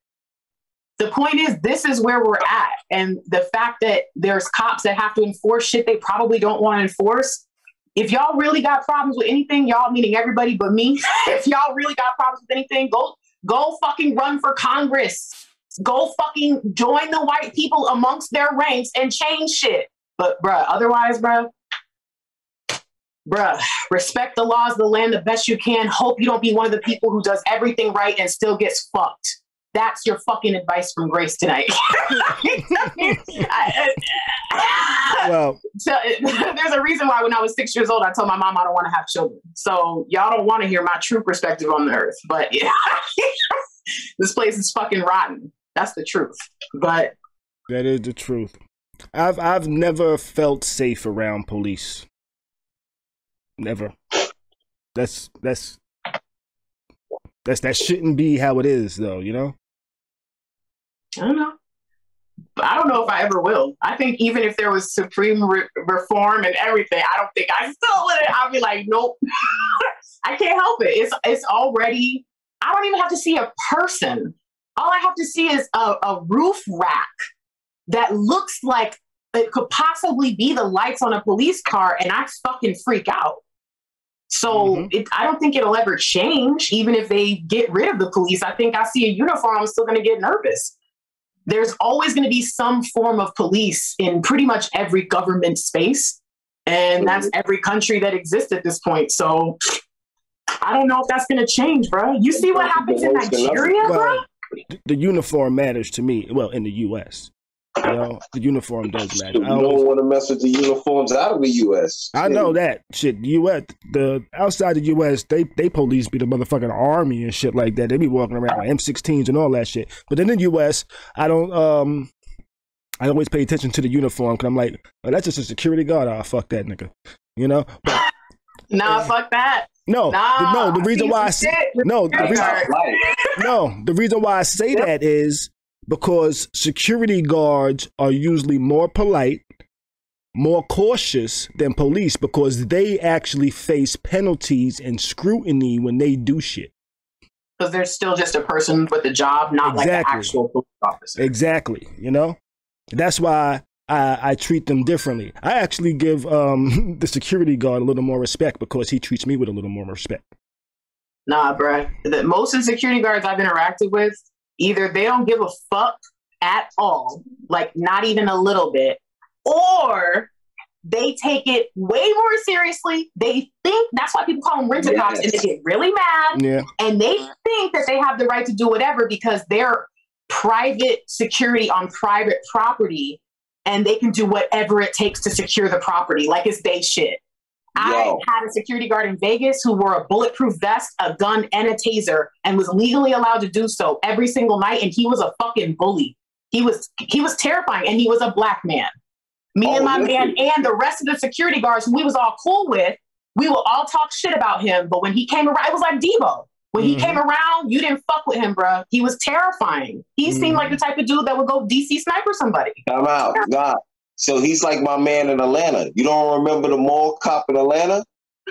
the point is, this is where we're at. And the fact that there's cops that have to enforce shit they probably don't want to enforce. If y'all really got problems with anything, y'all meaning everybody but me, if y'all really got problems with anything, go fucking run for Congress. Go fucking join the white people amongst their ranks and change shit. But otherwise, respect the laws of the land the best you can. Hope you don't be one of the people who does everything right and still gets fucked. That's your fucking advice from Grace tonight. Well, so, there's a reason why when I was 6 years old, I told my mom I don't want to have children. So y'all don't want to hear my true perspective on the earth. But yeah, this place is fucking rotten. That's the truth. But that is the truth. I've never felt safe around police. Never. That's That shouldn't be how it is, though. You know. I don't know. I don't know if I ever will. I think even if there was supreme reform and everything, I don't think I still would. I'll be like, nope. I can't help it. It's already. I don't even have to see a person. All I have to see is a roof rack that looks like it could possibly be the lights on a police car, and I fucking freak out. So I don't think it'll ever change. Even if they get rid of the police, I think I see a uniform, I'm still going to get nervous. There's always going to be some form of police in pretty much every government space. And that's every country that exists at this point. So I don't know if that's going to change, bro. You see what happens in Nigeria, bro? The uniform matters to me. Well, in the U.S., you know, the uniform does matter. You don't want to mess with the uniforms out of the U.S. I know that shit. The U.S., the outside the U.S., they police be the motherfucking army and shit like that. They be walking around with M16s and all that shit. But in the U.S., I don't. I always pay attention to the uniform because I'm like, oh, that's just a security guard. Oh, fuck that nigga. You know. But, nah, fuck that. No, the reason why I say the reason why I say that is because security guards are usually more polite, more cautious than police because they actually face penalties and scrutiny when they do shit. Because they're still just a person with a job, not like an actual police officer. Exactly. You know, that's why I treat them differently. I actually give the security guard a little more respect because he treats me with a little more respect. Nah, bruh. Most of the security guards I've interacted with, either they don't give a fuck at all, like not even a little bit, or they take it way more seriously. They think, that's why people call them rent-a-cops, and they get really mad, and they think that they have the right to do whatever because they're private security on private property, and they can do whatever it takes to secure the property, like it's they shit. I had a security guard in Vegas who wore a bulletproof vest, a gun, and a taser, and was legally allowed to do so every single night. And he was a fucking bully. He was terrifying, and he was a black man. Me and my man and the rest of the security guards who we was all cool with, we will all talk shit about him. But when he came around, it was like Debo. When he came around, you didn't fuck with him, bro. He was terrifying. He seemed like the type of dude that would go DC sniper somebody. I'm out. God. So he's like my man in Atlanta. You don't remember the mall cop in Atlanta?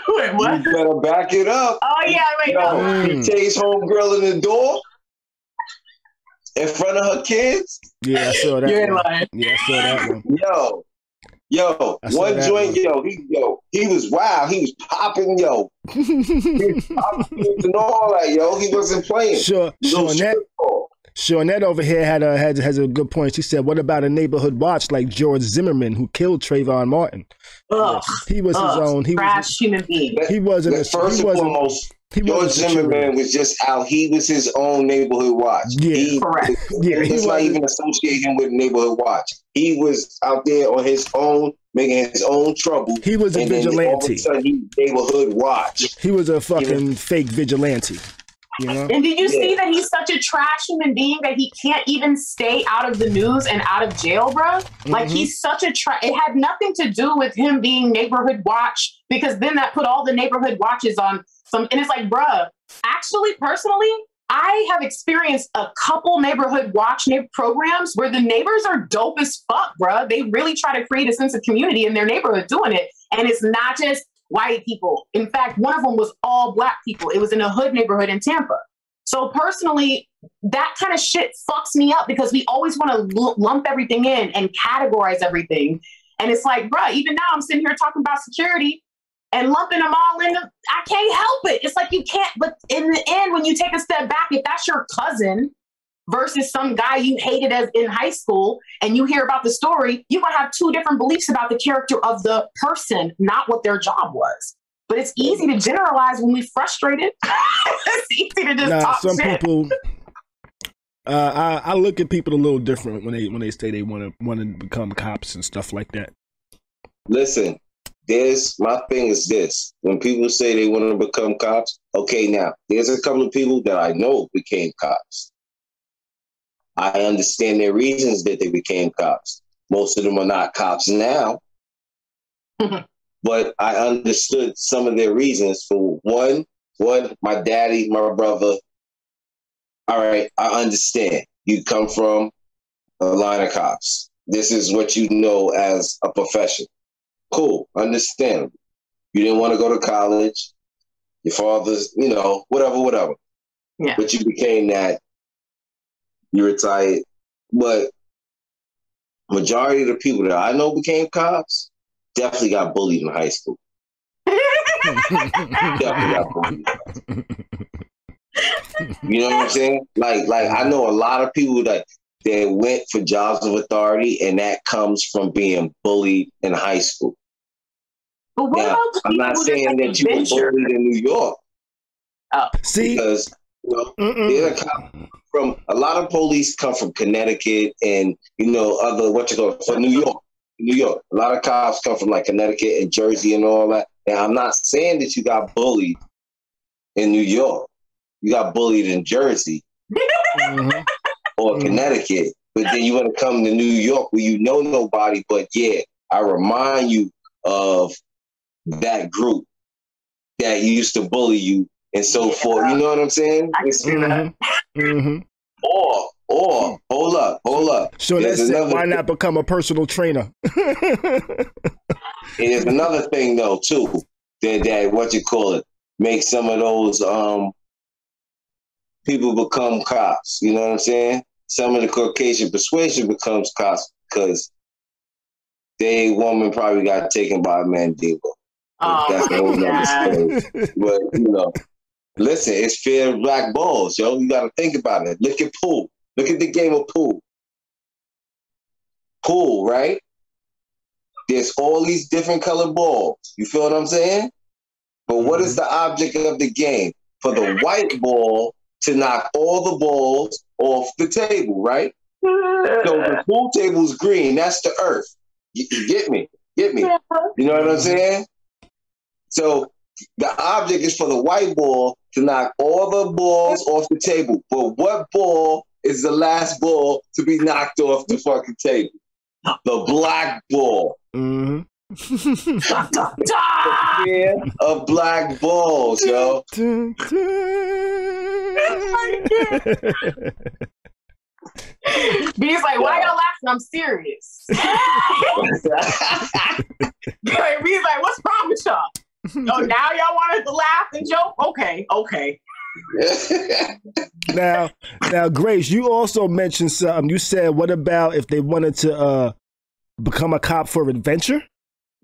Wait, what? You better back it up. Oh, yeah, wait, no. He takes homegirl in the door in front of her kids. Yeah, I saw that. You're lying. Yeah, I saw that one. One joint, he was wild. He was popping, He was popping and all that, He wasn't playing. Seanette over here has a good point. She said, what about a neighborhood watch like George Zimmerman who killed Trayvon Martin? He was his own. He trash human being. He wasn't. First and foremost, George Zimmerman was just out. He was his own neighborhood watch. Yeah, correct. Let's not even associate him with neighborhood watch. He was out there on his own, making his own trouble. He was a vigilante. All of a sudden, he neighborhood watch. He was a fucking fake vigilante. You know? And did you see that he's such a trash human being that he can't even stay out of the news and out of jail, bro? Like he's such a it had nothing to do with him being neighborhood watch, because then that put all the neighborhood watches on some, and it's like, bruh, actually, personally, I have experienced a couple neighborhood watch programs where the neighbors are dope as fuck, bruh. They really try to create a sense of community in their neighborhood doing it. And it's not just white people. In fact, one of them was all black people. It was in a hood neighborhood in Tampa. So personally, that kind of shit fucks me up because we always want to lump everything in and categorize everything. And it's like, bruh, even now I'm sitting here talking about security and lumping them all in. I can't help it. It's like you can't, but in the end, when you take a step back, if that's your cousin versus some guy you hated as in high school and you hear about the story, you're going to have two different beliefs about the character of the person, not what their job was. But it's easy to generalize when we're frustrated. It's easy to just talk some shit. People, I look at people a little different when they say they want to become cops and stuff like that. Listen, my thing is this. When people say they want to become cops, okay, now, there's a couple of people that I know became cops. I understand their reasons that they became cops. Most of them are not cops now. But I understood some of their reasons. For one, my daddy, my brother, all right, I understand. You come from a line of cops. This is what you know as a profession. Cool, understandable. You didn't want to go to college. Your father's, whatever. Yeah. But you became that. You retired. But majority of the people that I know became cops definitely got bullied in high school. Definitely got bullied. You know what I'm saying? Like I know a lot of people that went for jobs of authority, and that comes from being bullied in high school. But what about the I'm not saying that you were bullied in New York. See, because from a lot of police come from Connecticut and other for New York. New York, a lot of cops come from like Connecticut and Jersey and all that. Now, I'm not saying that you got bullied in New York. You got bullied in Jersey or Connecticut, but then you want to come to New York where you know nobody. But yeah, I remind you of that group that used to bully you and so forth. You know what I'm saying? I can see that. Or hold up. So that's it. Why not become a personal trainer? There's another thing though too that make some of those people become cops. You know what I'm saying? Some of the Caucasian persuasion becomes cops because they woman probably got taken by a Mandingo. That's a whole other story. But listen, it's fair black balls, yo. You got to think about it. Look at pool. Look at the game of pool. Pool, right? There's all these different colored balls. You feel what I'm saying? But what is the object of the game? For the white ball to knock all the balls off the table, right? So the pool table's green. That's the earth. You get me? You know what I'm saying? So the object is for the white ball to knock all the balls off the table. But what ball is the last ball to be knocked off the fucking table? The black ball. Mm-hmm. Of black balls, yo. B's like, why y'all laughing? I'm serious. B's like, what's wrong with y'all? Oh, now y'all wanted to laugh and joke? Okay. Now, Grace, you also mentioned something. You said, what about if they wanted to become a cop for adventure?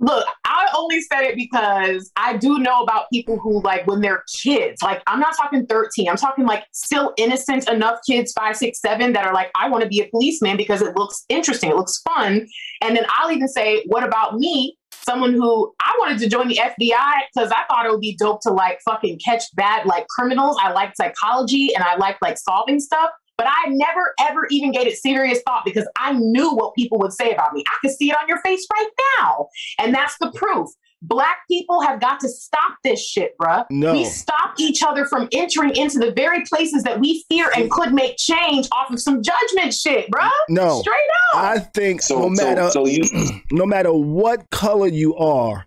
Look, I only said it because I do know about people who, like, when they're kids, like, I'm not talking 13, I'm talking like still innocent enough kids, 5, 6, 7, that are like, I want to be a policeman because it looks interesting, it looks fun. And then I'll even say, what about me? Someone who I wanted to join the FBI because I thought it would be dope to like fucking catch bad like criminals. I liked psychology and I liked like solving stuff, but I never ever even gave it serious thought because I knew what people would say about me. I could see it on your face right now. And that's the proof. Black people have got to stop this shit, bruh. No. We stop each other from entering into the very places that we fear and could make change off of some judgment shit, bruh. No. Straight up. I think no matter what color you are,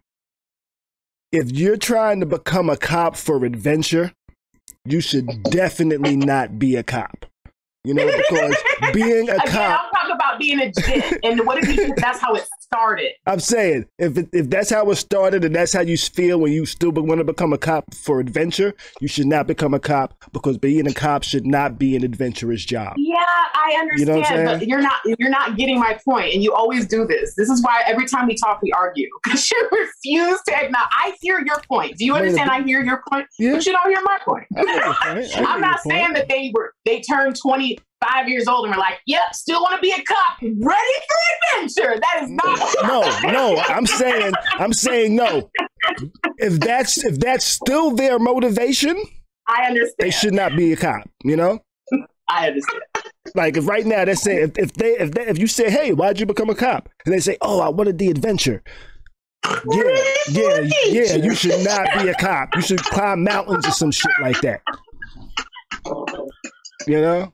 if you're trying to become a cop for adventure, you should definitely not be a cop. You know, because being a cop. I'm talking about being a jit. And what if that's how it started? I'm saying, if that's how it started and that's how you feel when you still want to become a cop for adventure, you should not become a cop because being a cop should not be an adventurous job. Yeah, I understand, you know what I'm but you're not getting my point, and you always do this. This is why every time we talk, we argue because you refuse to acknowledge. I hear your point. Do you understand? I hear your point, yeah. But you don't hear my point. I'm not saying that they turned 25 years old and were like, yep, still want to be a cop, ready for adventure. That is not. No. I'm saying no. If that's still their motivation, I understand. They should not be a cop. You know. I understand. Like if right now they say if you say, hey, why'd you become a cop? And they say, oh, I wanted the adventure. Yeah. You should not be a cop. You should climb mountains or some shit like that. You know.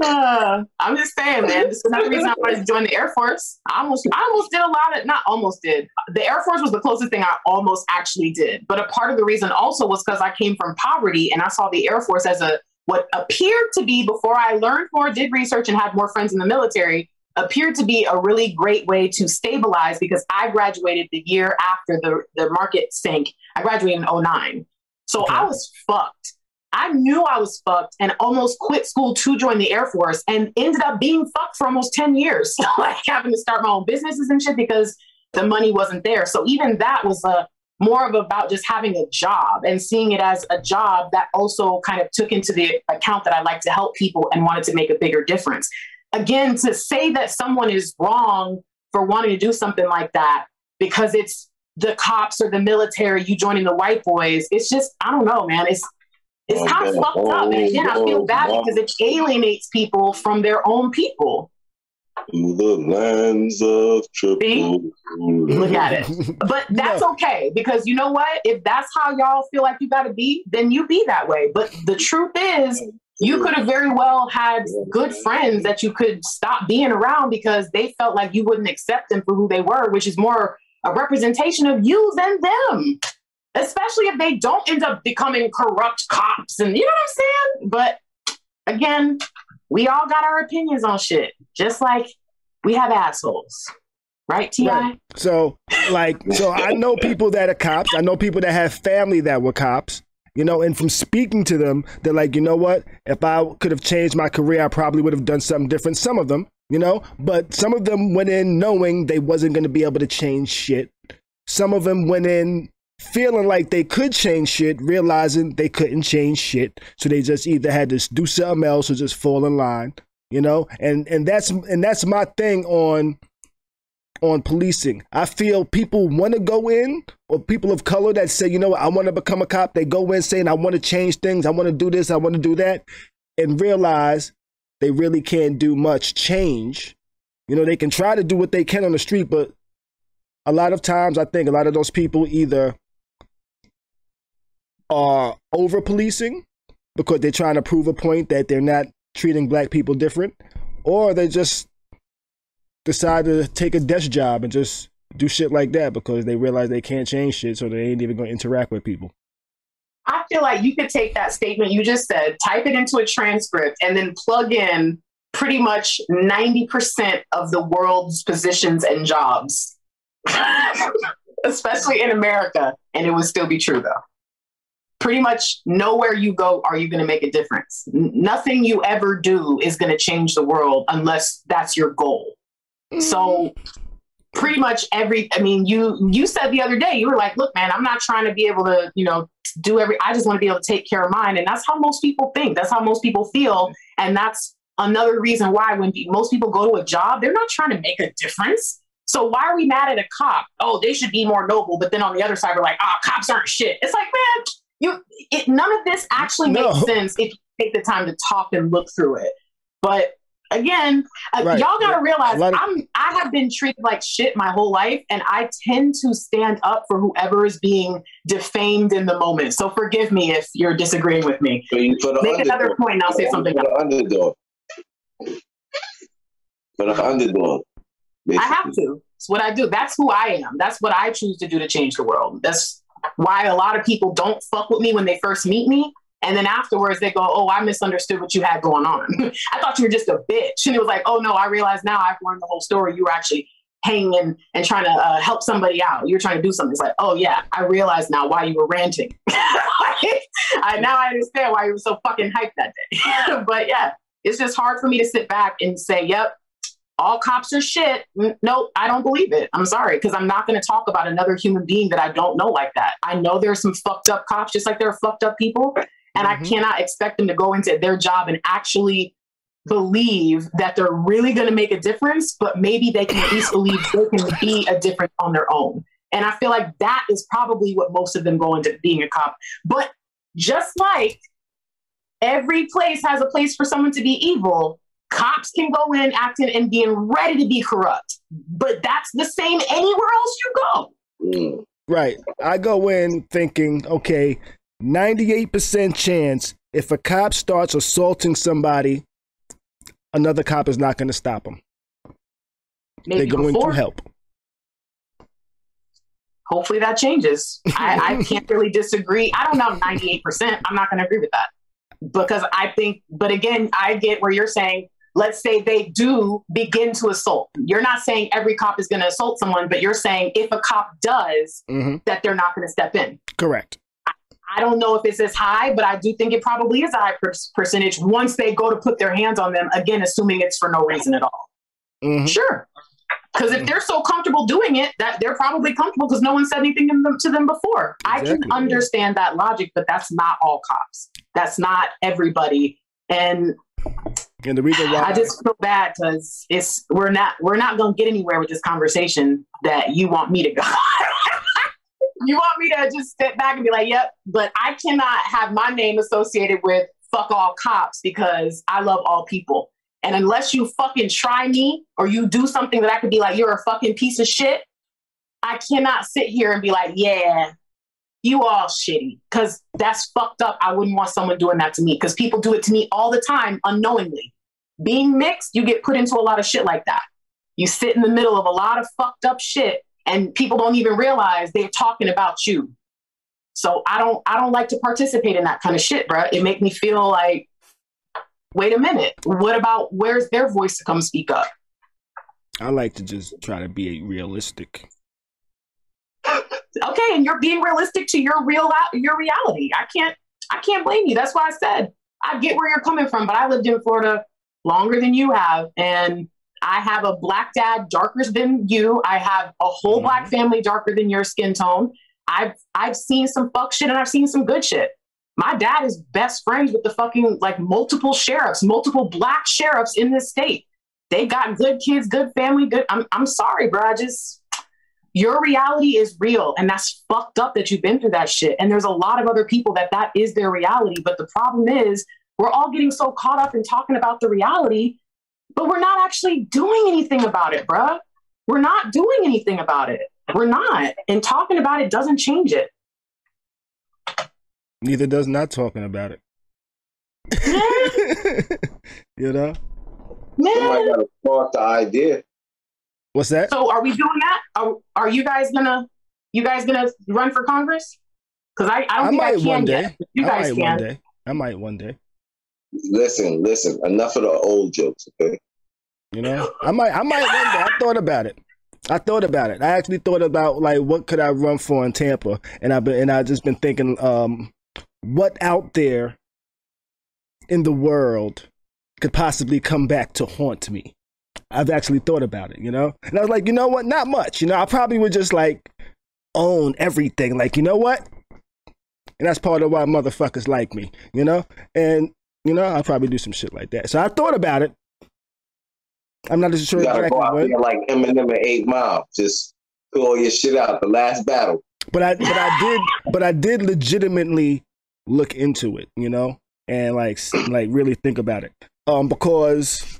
I'm just saying, man, this is another reason I wanted to join the Air Force. I almost did a lot of, not almost did. The Air Force was the closest thing I almost actually did. But a part of the reason also was because I came from poverty and I saw the Air Force as what appeared to be, before I learned more, did research and had more friends in the military, appeared to be a really great way to stabilize, because I graduated the year after the market sank. I graduated in 2009. So I was fucked. I knew I was fucked and almost quit school to join the Air Force and ended up being fucked for almost 10 years. Like having to start my own businesses and shit because the money wasn't there. So even that was more of about just having a job and seeing it as a job that also kind of took into the account that I like to help people and wanted to make a bigger difference. Again, to say that someone is wrong for wanting to do something like that because it's the cops or the military, you joining the white boys, it's just, I don't know, man. It's kind of fucked up. And again, I feel bad because it alienates people from their own people. The lands of triple. See? Look at it. But that's okay, because you know what? If that's how y'all feel like you got to be, then you be that way. But the truth is, you could have very well had good friends that you could stop being around because they felt like you wouldn't accept them for who they were, which is more a representation of you than them. Especially if they don't end up becoming corrupt cops and you know what I'm saying? But again, we all got our opinions on shit, just like we have assholes. Right, T.I.? Right. So I know people that are cops. I know people that have family that were cops, you know, and from speaking to them, they're like, you know what? If I could have changed my career, I probably would have done something different. Some of them, you know, but some of them went in knowing they wasn't going to be able to change shit. Some of them went in feeling like they could change shit, realizing they couldn't change shit. So they just either had to do something else or just fall in line, you know? And that's my thing on policing. I feel people want to go in, or people of color that say, you know what, I want to become a cop. They go in saying, I want to change things. I want to do this. I want to do that. And realize they really can't do much change. You know, they can try to do what they can on the street, but a lot of times I think a lot of those people either are over policing because they're trying to prove a point that they're not treating black people different, or they just decide to take a desk job and just do shit like that because they realize they can't change shit, so they ain't even going to interact with people. I feel like you could take that statement you just said, type it into a transcript, and then plug in pretty much 90% of the world's positions and jobs, especially in America, and it would still be true though. Pretty much nowhere you go are you going to make a difference. Nothing you ever do is going to change the world unless that's your goal. So pretty much you said the other day, you were like, look, man, I'm not trying to be able to, you know, I just want to be able to take care of mine. And that's how most people think. That's how most people feel. And that's another reason why when most people go to a job, they're not trying to make a difference. So why are we mad at a cop? Oh, they should be more noble. But then on the other side, we're like, cops aren't shit. It's like, man, none of this actually makes sense if you take the time to talk and look through it. But again, y'all got to realize I have been treated like shit my whole life, and I tend to stand up for whoever is being defamed in the moment. So forgive me if you're disagreeing with me. Make another point and I'll say something else. For the underdog. Basically. I have to. It's what I do. That's who I am. That's what I choose to do to change the world. That's why a lot of people don't fuck with me when they first meet me. And then afterwards they go, oh, I misunderstood what you had going on. I thought you were just a bitch. And it was like, oh no, I realize now I've learned the whole story. You were actually hanging and trying to help somebody out. You're trying to do something. It's like, oh yeah, I realize now why you were ranting. Now I understand why you were so fucking hyped that day. But yeah, it's just hard for me to sit back and say, yep, all cops are shit. Nope, I don't believe it. I'm sorry, because I'm not going to talk about another human being that I don't know like that. I know there's some fucked up cops, just like there are fucked up people. And I cannot expect them to go into their job and actually believe that they're really going to make a difference, but maybe they can at least believe they can be a difference on their own. And I feel like that is probably what most of them go into being a cop. But just like every place has a place for someone to be evil, cops can go in acting and being ready to be corrupt. But that's the same anywhere else you go. Right. I go in thinking, okay, 98% chance if a cop starts assaulting somebody, another cop is not going to stop them. Maybe They're going before. to help. Hopefully that changes. I can't really disagree. I don't know 98%. I'm not going to agree with that because I think, but again, I get where you're saying, let's say they do begin to assault. You're not saying every cop is going to assault someone, but you're saying if a cop does, that they're not going to step in. Correct. I don't know if it's as high, but I do think it probably is a high percentage once they go to put their hands on them, again, assuming it's for no reason at all. Sure. Because if they're so comfortable doing it, that they're probably comfortable because no one said anything to them before. Exactly. I can understand that logic, but that's not all cops. That's not everybody. And the reason why I just feel bad because we're not going to get anywhere with this conversation that you want me to go. You want me to just sit back and be like, yep, but I cannot have my name associated with fuck all cops because I love all people. And unless you fucking try me or you do something that I could be like, you're a fucking piece of shit, I cannot sit here and be like, yeah, you all shitty. Because that's fucked up. I wouldn't want someone doing that to me because people do it to me all the time unknowingly. Being mixed, you get put into a lot of shit like that. You sit in the middle of a lot of fucked up shit and people don't even realize they're talking about you. So I don't like to participate in that kind of shit, bro. It make me feel like, wait a minute. What about where's their voice to come speak up? I like to just try to be realistic. Okay, and you're being realistic to your reality. I can't blame you. That's why I said I get where you're coming from, but I lived in Florida longer than you have, and I have a black dad darker than you. I have a whole black family darker than your skin tone. I've seen some fuck shit and I've seen some good shit. My dad is best friends with the fucking like multiple sheriffs, multiple black sheriffs in this state. They got good kids, good family, good. I'm sorry, bro. Your reality is real. And that's fucked up that you've been through that shit. And there's a lot of other people that is their reality. But the problem is we're all getting so caught up in talking about the reality, but we're not actually doing anything about it, bro. We're not doing anything about it. We're not. And talking about it doesn't change it. Neither does not talking about it. You know? Somebody got to spark the idea. What's that? So are we doing that? Are you guys gonna run for Congress? Because I don't think I can one day. yet. You guys can. I might one day. Listen. Enough of the old jokes, okay? You know, I might one day. I thought about it. I actually thought about like what could I run for in Tampa, and I've just been thinking, what out there in the world could possibly come back to haunt me. I've actually thought about it, you know? And I was like, you know what? Not much. You know, I probably would just like own everything. Like, you know what? And that's part of why motherfuckers like me, you know? And, you know, I'll probably do some shit like that. So I thought about it. I'm not sure you gotta exactly go out what. there like Eminem and 8 Mile. Just pull all your shit out. The last battle. But I did legitimately look into it, you know, and like really think about it. Because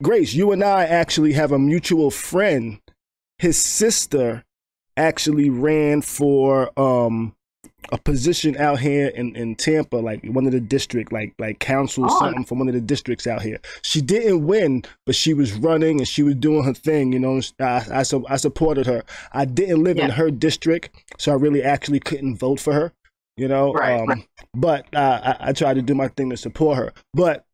Grace, you and I actually have a mutual friend. His sister actually ran for a position out here in Tampa, like one of the district, like council or something from one of the districts out here. She didn't win, but she was running and she was doing her thing, you know. I supported her. I didn't live in her district, so I really actually couldn't vote for her, you know. Right. But I tried to do my thing to support her. But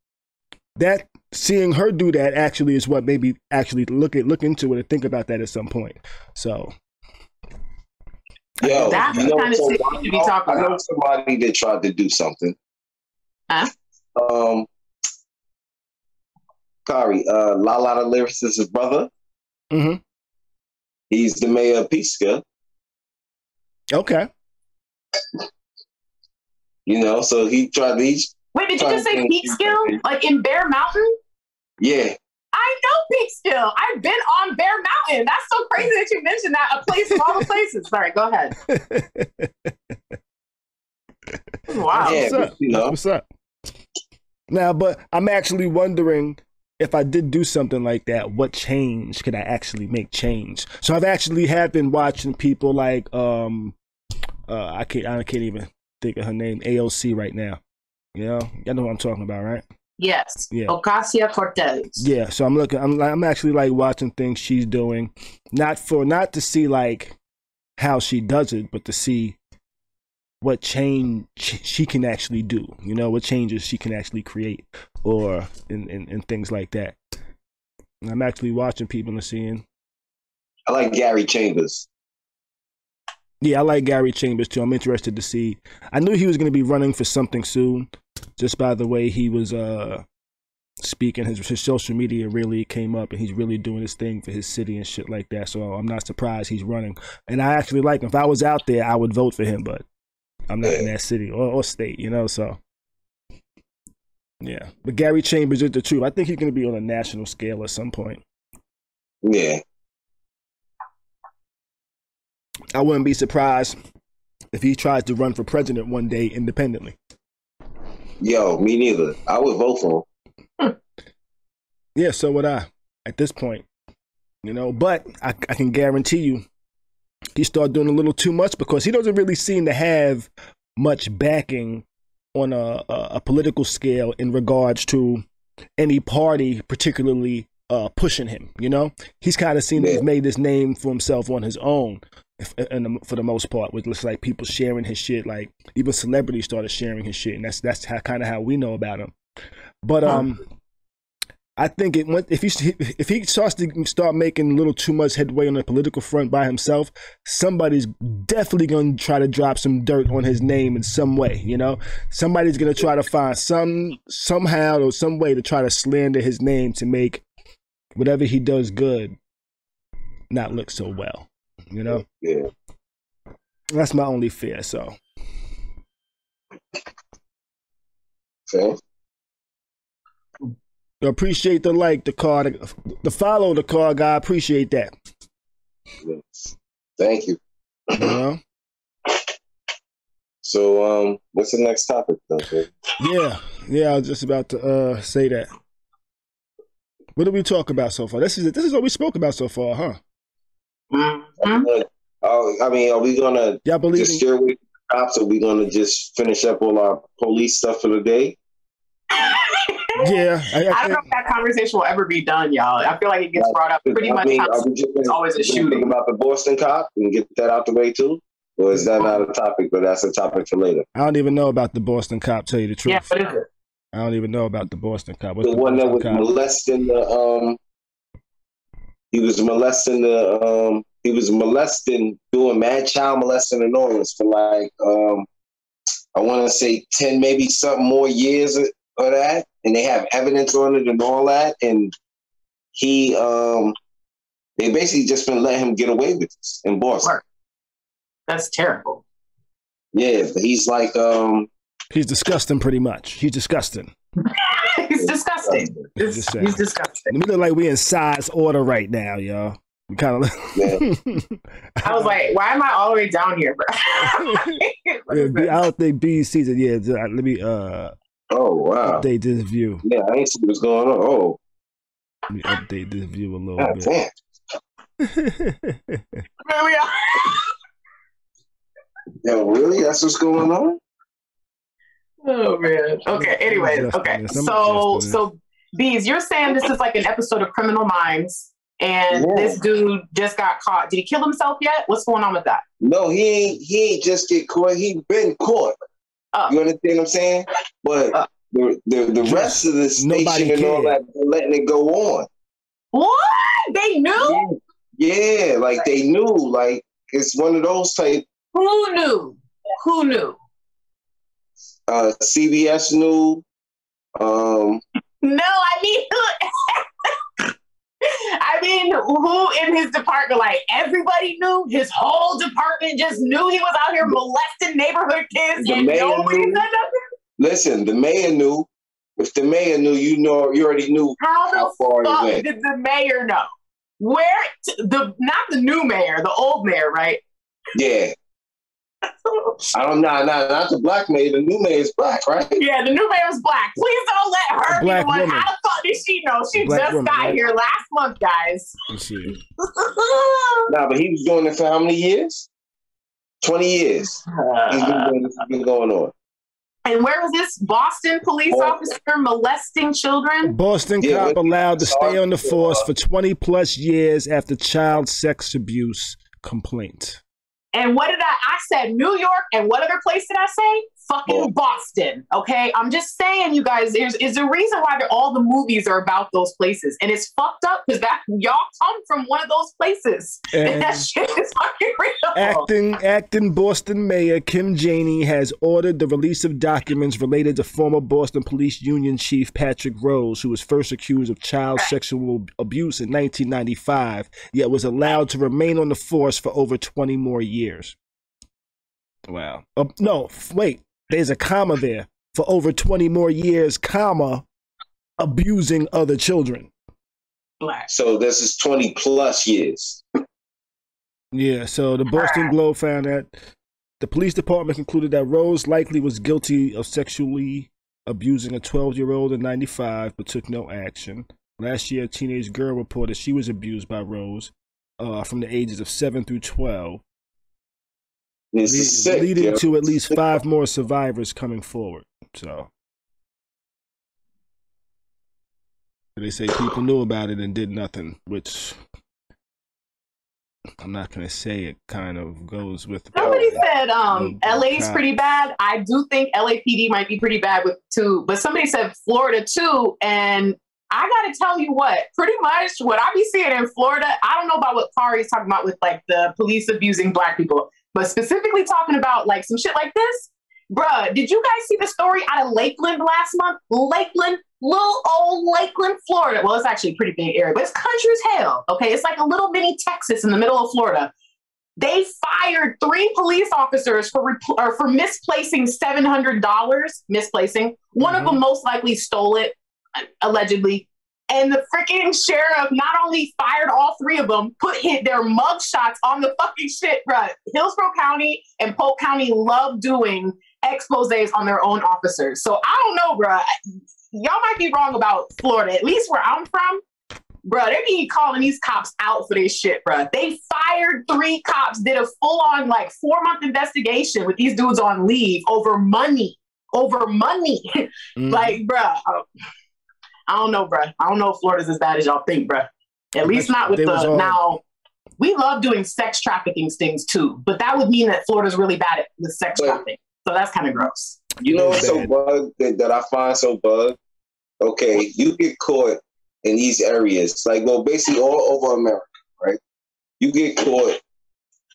that seeing her do that actually is what made me actually look into it and think about that at some point. So. Yo, that's the kind of shit you should be talking about. I know somebody that tried to do something. Huh? Khary, La the lyricist's brother. Mm-hmm. He's the mayor of Peekskill. Okay. You know, so he tried these. Wait, did you just say Peekskill? Like in Bear Mountain? Yeah. I know Peekskill. I've been on Bear Mountain. That's so crazy that you mentioned that. A place of all the places. Sorry, go ahead. Wow. Yeah, what's up? You know. What's up? Now, but I'm actually wondering if I did do something like that, what change could I actually make change? So I've actually been watching people like I can't even think of her name, AOC right now. You know what I'm talking about, right? Yes. Yeah. Ocasio-Cortez. Yeah, so I'm actually like watching things she's doing, not to see like how she does it, but to see what change she can actually do, you know, what changes she can actually create, or in things like that. I'm actually watching people and seeing. I like Gary Chambers. Yeah, I like Gary Chambers too. I'm interested to see. I knew he was going to be running for something soon, just by the way he was speaking. His social media really came up, and he's really doing his thing for his city and shit like that. So I'm not surprised he's running. And I actually like him. If I was out there, I would vote for him, but I'm not in that city or state, you know, so. Yeah. But Gary Chambers is the truth. I think he's going to be on a national scale at some point. Yeah. I wouldn't be surprised if he tries to run for president one day independently. Yo, me neither. I would vote for him. Yeah, so would I at this point. You know, but I can guarantee you he started doing a little too much, because he doesn't really seem to have much backing on a political scale in regards to any party particularly pushing him, you know? He's kind of seen that he's made this name for himself on his own, for the most part, with just like people sharing his shit, like even celebrities started sharing his shit, and that's kind of how we know about him. But I think if he starts to making a little too much headway on the political front by himself, somebody's definitely going to try to drop some dirt on his name in some way. You know, somebody's going to try to find somehow or some way to try to slander his name to make whatever he does good not look so well. You know, yeah, that's my only fear. So, okay. Appreciate the like, the card, the follow, the card guy. Appreciate that. Yes. Thank you. You know? So, what's the next topic, though? Yeah. I was just about to say that. What did we talk about so far? This is what we spoke about so far, huh? Mm-hmm. I mean, are we gonna just steer away from the cops? Or are we gonna just finish up all our police stuff for the day? Yeah, I don't know if that conversation will ever be done, y'all. I feel like it gets brought up pretty much. It's always a shooting. About the Boston cop and get that out the way too, or is that not a topic? But that's a topic for later. I don't even know about the Boston cop. Tell you the truth. Yeah, what is it? I don't even know about the Boston cop. What's the one that was molesting the He was molesting, doing mad child molesting and all this for like I want to say 10, maybe something more years of that, and they have evidence on it and all that, and he they basically just been letting him get away with this in Boston. That's terrible. Yeah, but he's like he's disgusting, pretty much. He's disgusting. He's disgusting. He's disgusting. We look like we in size order right now, y'all. We kind of. Yeah. I was like, why am I all the way down here, bro? I don't think B sees it. Yeah, let me oh wow. Update this view. Yeah, I ain't see what's going on. Oh. Let me update this view a little bit. There we are. Yo, really? That's what's going on? Oh man. Okay. Anyways. Okay. So Bees, you're saying this is like an episode of Criminal Minds, and this dude just got caught. Did he kill himself yet? What's going on with that? No, he ain't just get caught. He been caught. You understand what I'm saying? But the rest of the station and all that, they're letting it go on. What? They knew? Yeah, like they knew. Like it's one of those type. Who knew? Who knew? CBS knew. No, I mean, who in his department? Like everybody knew. His whole department just knew he was out here molesting neighborhood kids, and nobody said nothing. Listen, the mayor knew. If the mayor knew, you already knew how far he went. Did the mayor know? Where not the new mayor, the old mayor, right? Yeah. I don't know, not the black mayor. The new mayor is black, right? Yeah, the new mayor is black. Please don't let her be the one. How the fuck did she know? She just got here last month, guys. Nah, but he was doing it for how many years? 20 years. He's been going on. And where was this Boston police officer molesting children? Boston cop allowed to stay on the force for 20 plus years after child sex abuse complaint. And what did I said New York, and what other place did I say? Fucking Boston, okay? I'm just saying, you guys, there's a reason why all the movies are about those places. And it's fucked up because that y'all come from one of those places. And that shit is fucking real. Acting Boston Mayor Kim Janey has ordered the release of documents related to former Boston Police Union Chief Patrick Rose, who was first accused of child sexual abuse in 1995, yet was allowed to remain on the force for over 20 more years. Wow. No, wait. There's a comma there. For over 20 more years, comma, abusing other children. Black. So this is 20 plus years. Yeah, so the Boston Globe found that the police department concluded that Rose likely was guilty of sexually abusing a 12-year-old in 95, but took no action. Last year, a teenage girl reported she was abused by Rose from the ages of 7 through 12. Leading to at least 5 more survivors coming forward. So they say people knew about it and did nothing, which I'm not going to say it kind of goes with. Somebody said LA's pretty bad. I do think LAPD might be pretty bad with too, but somebody said Florida too. And I got to tell you what, pretty much what I be seeing in Florida, I don't know about what Khary is talking about with like the police abusing Black people. But specifically talking about like some shit like this, bruh, did you guys see the story out of Lakeland last month? Lakeland, little old Lakeland, Florida. Well, it's actually a pretty big area, but it's country as hell. Okay, it's like a little mini Texas in the middle of Florida. They fired 3 police officers for misplacing $700. Misplacing. One of them most likely stole it, allegedly. And the freaking sheriff not only fired all 3 of them, put their mug shots on the fucking shit, bruh. Hillsborough County and Polk County love doing exposés on their own officers. So I don't know, bruh. Y'all might be wrong about Florida. At least where I'm from, bruh, they be calling these cops out for this shit, bruh. They fired 3 cops, did a full-on like 4-month investigation with these dudes on leave over money. Over money. Like, bruh. I don't know, bruh. I don't know if Florida's as bad as y'all think, bruh. At least not with now, we love doing sex trafficking stings too, but that would mean that Florida's really bad at with sex trafficking. So that's kind of gross. You know what's so bug that I find so bug? Okay, you get caught in these areas, like, well, basically all over America, right? You get caught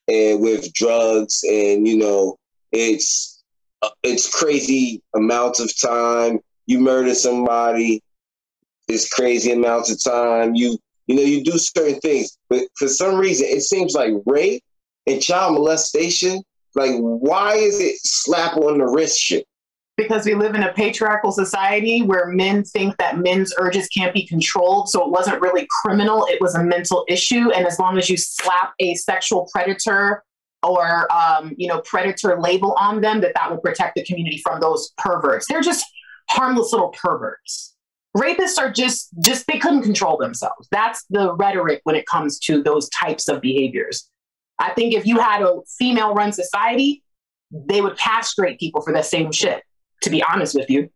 with drugs and, you know, it's crazy amounts of time. You murder somebody, it's crazy amounts of time. You do certain things, but for some reason, it seems like rape and child molestation, like, why is it slap on the wrist shit? Because we live in a patriarchal society where men think that men's urges can't be controlled. So it wasn't really criminal. It was a mental issue. And as long as you slap a sexual predator or, predator label on them, that will protect the community from those perverts. They're just harmless little perverts. Rapists are just they couldn't control themselves. That's the rhetoric when it comes to those types of behaviors. I think if you had a female-run society, they would castrate people for the same shit, to be honest with you.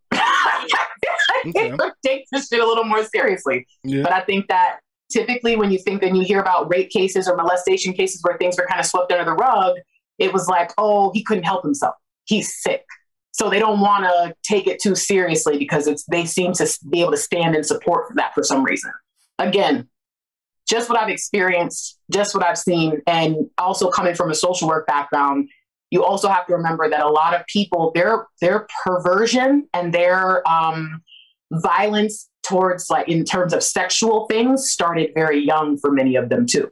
They would take this shit a little more seriously. Yeah. But I think that typically when you hear about rape cases or molestation cases where things were kind of swept under the rug, it was like, oh, he couldn't help himself. He's sick. So they don't want to take it too seriously because they seem to be able to stand in support for that for some reason. Again, just what I've experienced, just what I've seen, and also coming from a social work background, you also have to remember that a lot of people, their perversion and their violence towards, like, in terms of sexual things started very young for many of them too.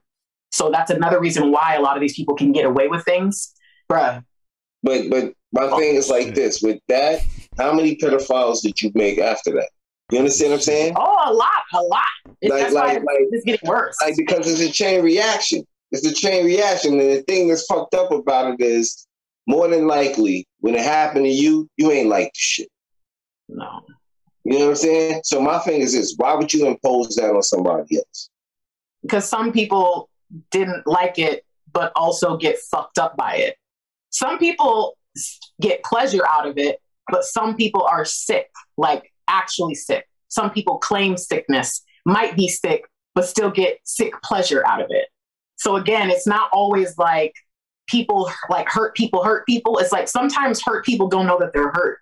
So that's another reason why a lot of these people can get away with things. Bruh. But my thing is like this, with that, how many pedophiles did you make after that? You understand what I'm saying? Oh, a lot. That's why it's getting worse. Like, because it's a chain reaction. It's a chain reaction. And the thing that's fucked up about it is, more than likely, when it happened to you, you ain't like the shit. No. You know what I'm saying? So my thing is this, why would you impose that on somebody else? Because some people didn't like it, but also get fucked up by it. Some people get pleasure out of it, but some people are sick, like actually sick. Some people claim sickness, might be sick, but still get sick pleasure out of it. So again, it's not always like people like hurt people. It's like sometimes hurt people don't know that they're hurt.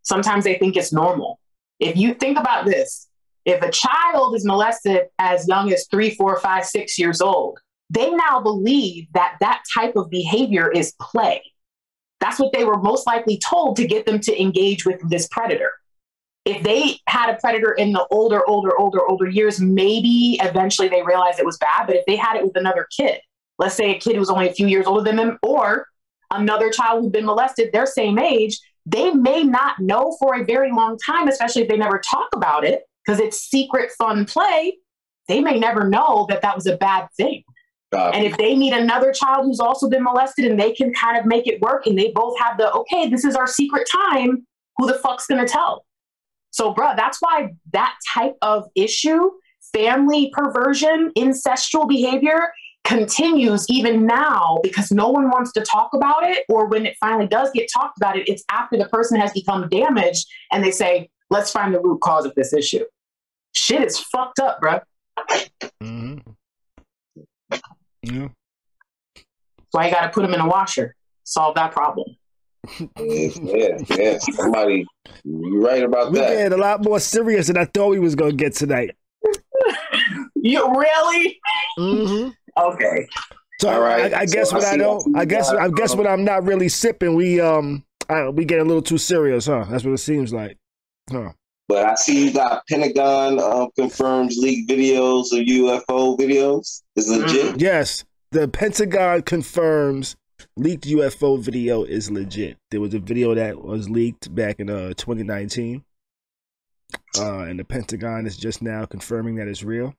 Sometimes they think it's normal. If you think about this, if a child is molested as young as 3, 4, 5, 6 years old, they now believe that that type of behavior is play. That's what they were most likely told to get them to engage with this predator. If they had a predator in the older years, maybe eventually they realized it was bad. But if they had it with another kid, let's say a kid who was only a few years older than them, or another child who'd been molested, their same age, they may not know for a very long time, especially if they never talk about it, because it's secret fun play. They may never know that that was a bad thing. And if they meet another child who's also been molested and they can kind of make it work and they both have the, okay, this is our secret time, who the fuck's going to tell? So, bruh, that's why that type of issue, family perversion, incestual behavior, continues even now because no one wants to talk about it. Or when it finally does get talked about it, it's after the person has become damaged and they say, let's find the root cause of this issue. Shit is fucked up, bruh. Mm-hmm. Yeah. That's why you got to put them in a washer. Solve that problem. Yeah. Somebody, you're right about that. We get a lot more serious than I thought we was gonna get tonight. You really? Mm-hmm. Okay. So all right. I guess what I don't. I guess when I'm not really sipping, we get a little too serious, huh? That's what it seems like, huh? But I see you got Pentagon confirms leaked videos of UFO videos. Is legit? Yes, the Pentagon confirms leaked UFO video is legit. There was a video that was leaked back in 2019, and the Pentagon is just now confirming that it's real.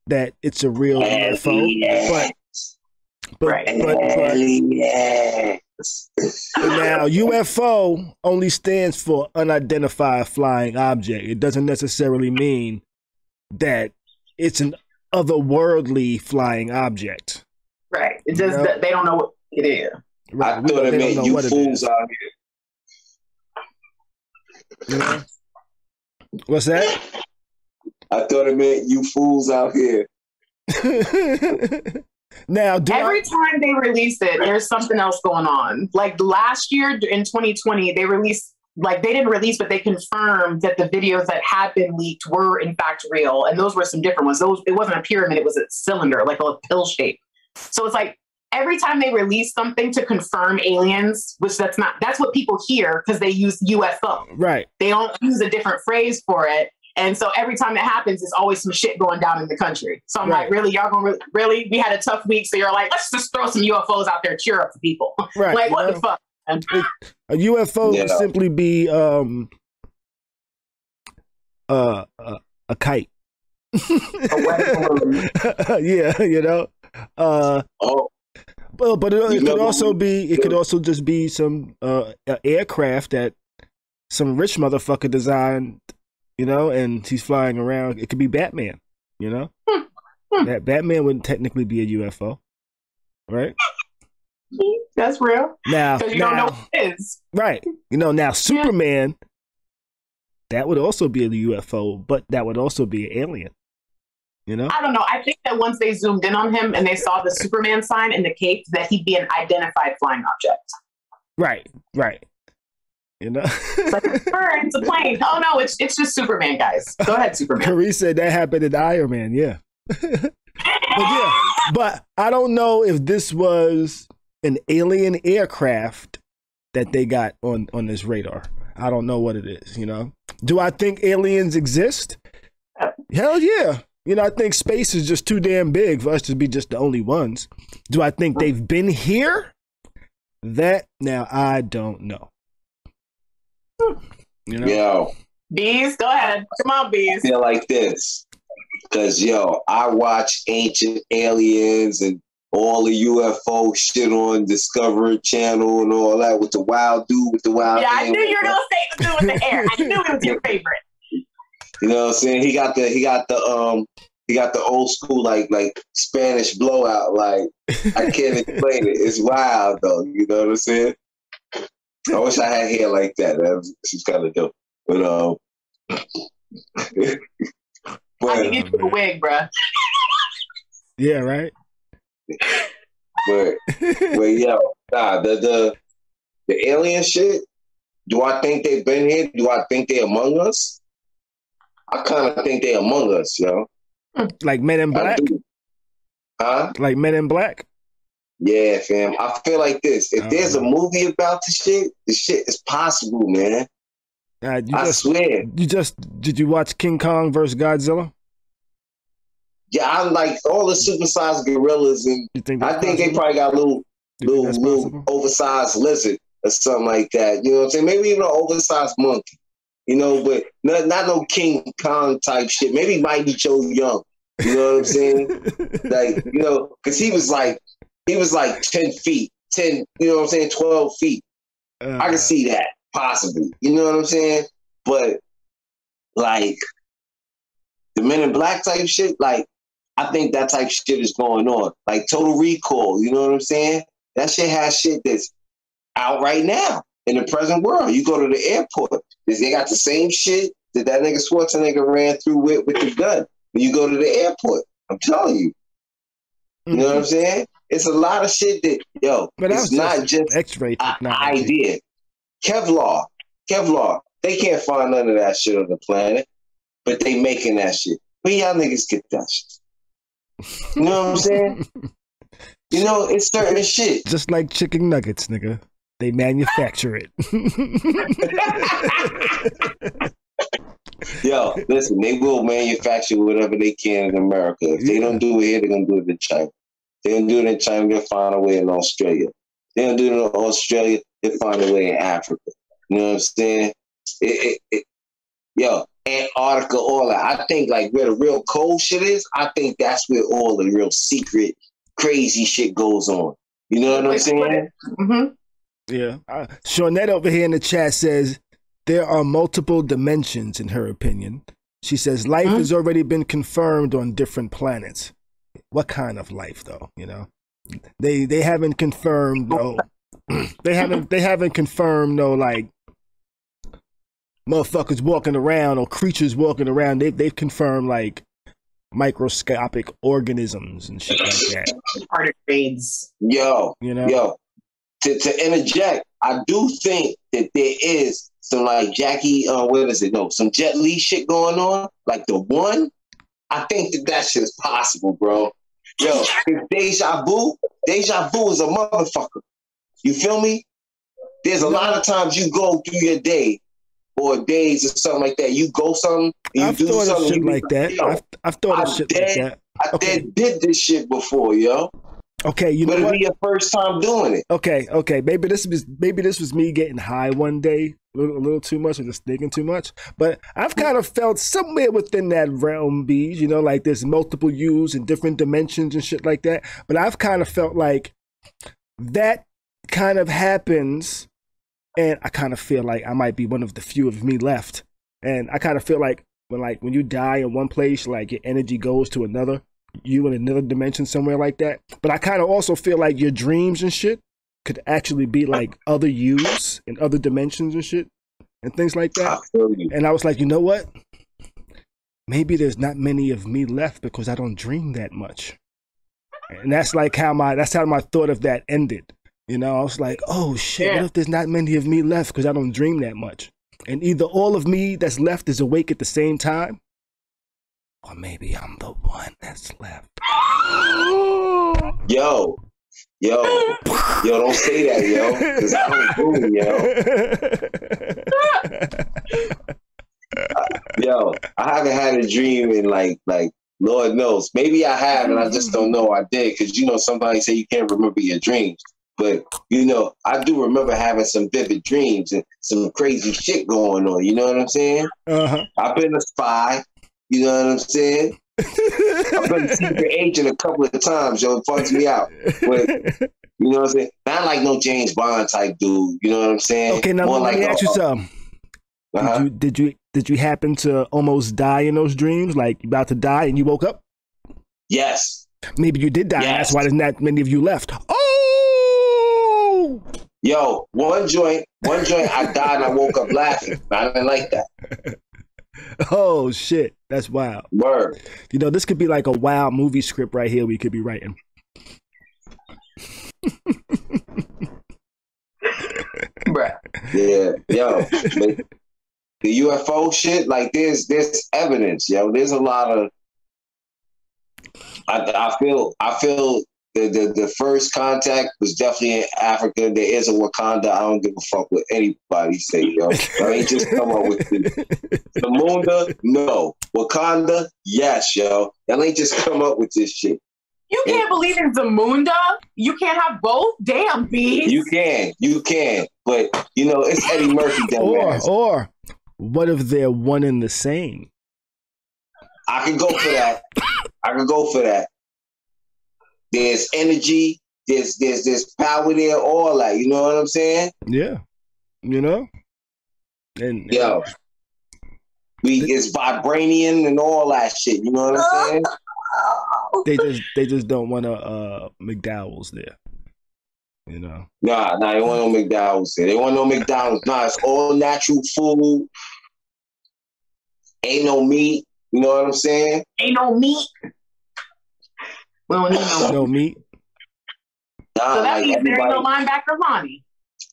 That it's a real UFO, but now UFO only stands for unidentified flying object. It doesn't necessarily mean that it's an otherworldly flying object. Right. It just they don't know what it is. Right. I thought it meant you fools out here. You know? What's that? I thought it meant you fools out here. Now, every time they release it, there's something else going on. Like last year in 2020, they released, like they didn't release, but they confirmed that the videos that had been leaked were in fact real. And those were some different ones. It wasn't a pyramid, it was a cylinder, like a pill shape. So it's like every time they release something to confirm aliens, which that's what people hear because they use UFO. Right. They don't use a different phrase for it. And so every time that happens, it's always some shit going down in the country. So I'm like, really? Y'all gonna really? We had a tough week. So you're like, let's just throw some UFOs out there, cheer up the people. Right. Like, what the fuck? A UFO would simply be a kite. A weather balloon. Yeah, you know. But it could also be. It could also just be some aircraft that some rich motherfucker designed. You know, and he's flying around. It could be Batman, you know? That Batman wouldn't technically be a UFO, right? That's real. Now, because you don't know what it is. Right. You know, now Superman, that would also be a UFO, but that would also be an alien. You know? I don't know. I think that once they zoomed in on him and they saw the Superman sign in the cape, that he'd be an identified flying object. Right. You know, it's like it's a plane. Oh no, it's just Superman, guys. Go ahead, Superman. Khary said that happened in Iron Man, yeah. But I don't know if this was an alien aircraft that they got on this radar. I don't know what it is. You know, do I think aliens exist? Hell yeah. You know, I think space is just too damn big for us to be just the only ones. Do I think they've been here? That now I don't know. You know? Yo, Bees, go ahead. Come on, Bees. I feel like this because I watch Ancient Aliens and all the UFO shit on Discovery Channel and all that with the wild dude with the wild. Yeah, I knew you were gonna say the dude with the hair. I knew it was your favorite. You know what I'm saying? He got the old school like Spanish blowout. Like I can't explain it. It's wild though. You know what I'm saying? I wish I had hair like that. She's kind of dope. But I can get you a wig, bruh. Yeah, right. But yo, nah, the alien shit. Do I think they've been here? Do I think they're among us? I kind of think they're among us, yo. Like Men in Black? Huh? Like Men in Black? Yeah, fam. I feel like this. If there's a movie about the shit is possible, man. I swear. Did you watch King Kong versus Godzilla? Yeah, I like all the supersized gorillas, and I think they probably got little oversized lizard or something like that. You know what I'm saying? Maybe even an oversized monkey. You know, but not no King Kong type shit. Maybe Mighty Joe Young. You know what I'm saying? Like, you know, because he was like 10 feet, 10. You know what I'm saying? 12 feet. I can see that possibly. You know what I'm saying? But like the Men in Black type shit, like I think that type shit is going on. Like Total Recall. You know what I'm saying? That shit has shit that's out right now in the present world. You go to the airport, they got the same shit that nigga Schwarzenegger ran through with the gun. When you go to the airport, I'm telling you. You know what I'm saying? It's a lot of shit that, but it's not just X-ray an idea. Kevlar, they can't find none of that shit on the planet, but they making that shit. Where y'all niggas get that shit? You know what I'm saying? You know, it's certain shit. Just like chicken nuggets, nigga. They manufacture it. Yo, listen, they will manufacture whatever they can in America. If they don't do it here, they're going to do it in China. They're going to do it in China, they'll find a way in Australia. They're going to do it in Australia, they'll find a way in Africa. You know what I'm saying? Yo, Antarctica, all that. I think like where the real cold shit is, I think that's where all the real secret, crazy shit goes on. You know what I'm saying? Mm-hmm. Yeah. Shawnette over here in the chat says, there are multiple dimensions in her opinion. She says life has already been confirmed on different planets. What kind of life though, you know? They haven't confirmed no they haven't confirmed no like motherfuckers walking around or creatures walking around. They've confirmed like microscopic organisms and shit like that. Tardigrades. Yo, you know? Yo. To interject, I do think that there is some like Jackie, some Jet Li shit going on. Like the one, I think that shit's possible, bro. Yo, deja vu is a motherfucker. You feel me? There's a lot of times you go through your day or days or something like that. You go something, I've do thought something of shit like that. I've thought of shit like that. I did this shit before, yo. Okay, you know what? But it'll be your first time doing it. Okay. Maybe this was me getting high one day, a little too much, or just thinking too much. But I've kind of felt somewhere within that realm, Bees. You know, like there's multiple yous and different dimensions and shit like that. But I've kind of felt like that kind of happens, and I kind of feel like I might be one of the few of me left. And I kind of feel like when you die in one place, like your energy goes to another. You in another dimension somewhere like that. But I kind of also feel like your dreams and shit could actually be like other yous in other dimensions and shit and things like that. And I was like, you know what? Maybe there's not many of me left because I don't dream that much. And that's like how my thought of that ended. You know, I was like, oh shit, what if there's not many of me left because I don't dream that much? And either all of me that's left is awake at the same time, or maybe I'm the one that's left. Yo, don't say that, yo, because I don't do, yo. Yo, I haven't had a dream in like Lord knows. Maybe I have, and I just don't know I did, because somebody say you can't remember your dreams. But, I do remember having some vivid dreams and some crazy shit going on. You know what I'm saying? I've been a spy. You know what I'm saying? I've been a secret agent a couple of times, yo. It fucks me out. But, you know what I'm saying? Not like no James Bond type dude. You know what I'm saying? Okay, now let me ask you something. Did you happen to almost die in those dreams? Like you about to die and you woke up? Yes. Maybe you did die. Yes. That's why there's not many of you left. Oh! Yo, one joint, I died and I woke up laughing. I didn't like that. Oh shit, that's wild. Word. You know, this could be like a wild movie script right here we could be writing. Bruh. Yeah, yo. But the UFO shit, like there's evidence, yo. There's a lot of I feel the first contact was definitely in Africa. There is a Wakanda. I don't give a fuck what anybody say, yo. I ain't just come up with the Munda, no. Wakanda, yes, yo. Y'all ain't just come up with this shit. You can't believe in Zamunda? You can't have both? Damn, bees. You can. But, you know, it's Eddie Murphy that or what if they're one and the same? I can go for that. There's energy, there's power there, all that. You know what I'm saying? Yeah. You know? And yo, it's vibranium and all that shit. You know what I'm saying? They just don't want McDowell's there. You know? Nah, they want no McDowell's there. They want no McDonald's. Nah, it's all natural food. Ain't no meat. You know what I'm saying? Ain't no meat. We don't need no meat. Nah, so that like means there ain't no linebacker Lonnie.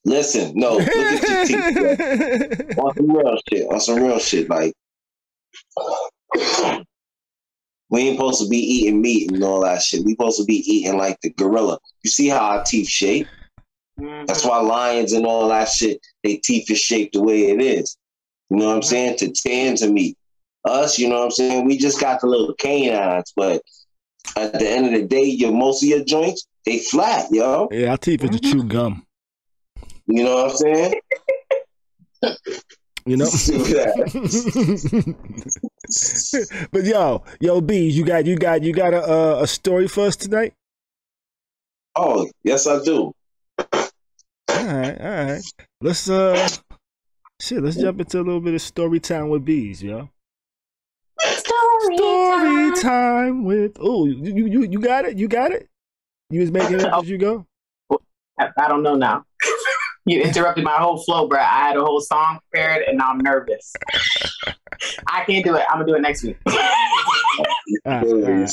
Listen, no, look at your teeth. On some real shit. Like, we ain't supposed to be eating meat and all that shit. We supposed to be eating like the gorilla. You see how our teeth shape? Mm-hmm. That's why lions and all that shit, their teeth is shaped the way it is. You know what I'm saying? To tan to meat. Us, you know what I'm saying? We just got the little canines, but at the end of the day, most of your joints, they flat, yo. Yeah, our teeth is to chew gum. You know what I'm saying? You know? But yo, Bees, you got a story for us tonight? Oh, yes, I do. All right. Let's jump into a little bit of story time with Bees, yo. Story time with you got it? You was making it up as you go? I don't know now. You interrupted my whole flow, bro. I had a whole song prepared and now I'm nervous. I can't do it. I'm gonna do it next week. All right.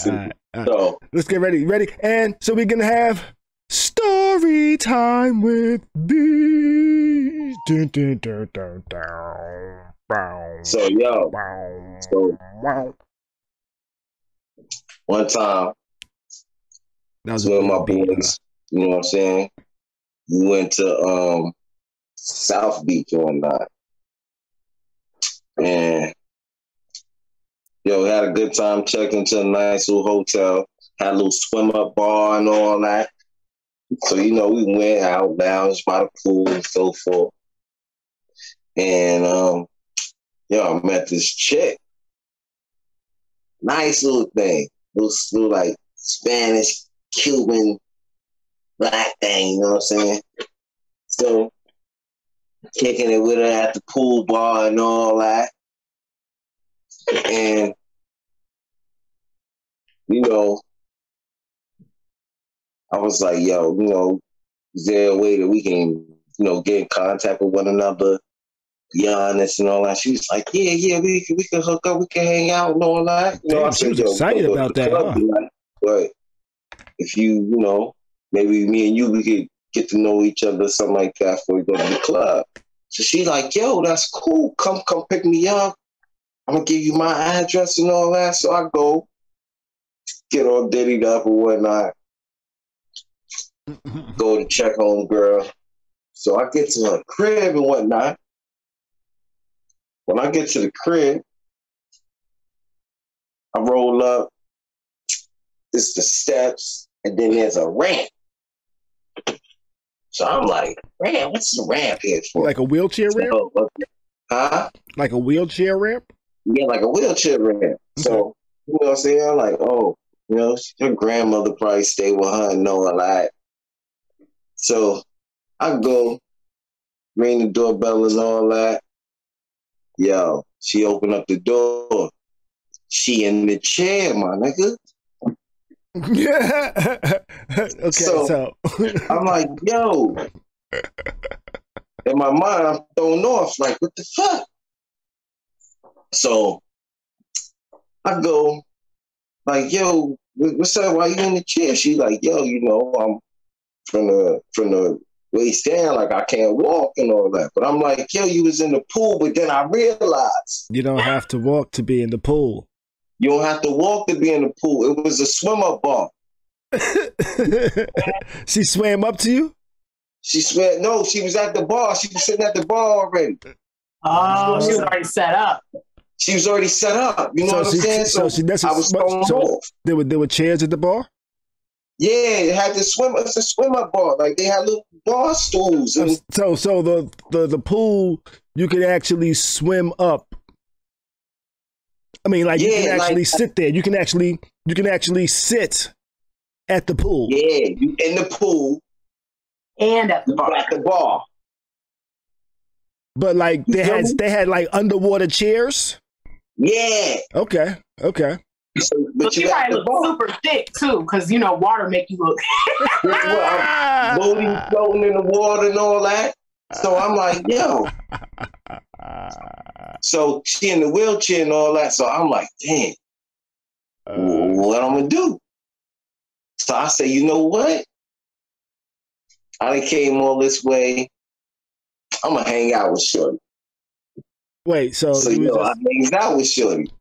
So let's get ready. And so we're gonna have story time with Bees. So one time, that was with my boys. You know what I'm saying? We went to South Beach one night, and had a good time. Checked into a nice little hotel. Had a little swim up bar and all that. So we went out, lounged by the pool and so forth. And I met this chick. Nice little thing. Little like Spanish, Cuban, black thing, you know what I'm saying? So kicking it with her at the pool bar and all that. And I was like, yo, is there a way that we can, get in contact with one another? Be honest and all that. She was like, yeah, we can hook up, we can hang out and all that. Damn, she was excited about that, huh? But if maybe me and you, we could get to know each other, something like that, before we go to the club. So she's like, yo, that's cool. Come pick me up. I'm gonna give you my address and all that. So I go, get all diddied up and whatnot. Go to check home girl. So I get to her crib and whatnot. When I get to the crib, I roll up. It's the steps, and then there's a ramp. So I'm like, ramp? What's the ramp here for? Like a wheelchair ramp? Huh? Like a wheelchair ramp? Yeah, like a wheelchair ramp. So, you know what I'm saying? I'm like, oh, her grandmother probably stayed with her and know a lot. So I go, ring the doorbell and all that. Yo, she opened up the door. She in the chair, my nigga. Yeah. Okay, so I'm like, yo, In my mind, I'm thrown off. Like, what the fuck? So I go, like, yo, what's up? Why you in the chair? She's like, yo, you know, I'm from the waist down, like I can't walk and all that. But I'm like, yo, you was in the pool, but then I realized You don't have to walk to be in the pool. you don't have to walk to be in the pool. It was a swim-up bar. She swam up to you? She swam, no, she was at the bar. She was sitting at the bar already. Oh, she was already set up. She was already set up. You know what I'm saying? So I was thrown off. There were chairs at the bar? Yeah, it had it's a swim-up bar. Like they had little bar stools. And So the pool, you could actually swim up. I mean, like you can actually sit there. You can actually sit at the pool. Yeah, you in the pool and at the bar. At the bar. But like they had like underwater chairs. Yeah. Okay. But you probably look super thick too, because you know water make you look. I'm floating in the water and all that. So I'm like, yo. So she in the wheelchair and all that. So I'm like, damn. What I'm gonna do? So I say, you know what? I done came all this way. I'm gonna hang out with Shorty. Wait, so I hang out with Shorty.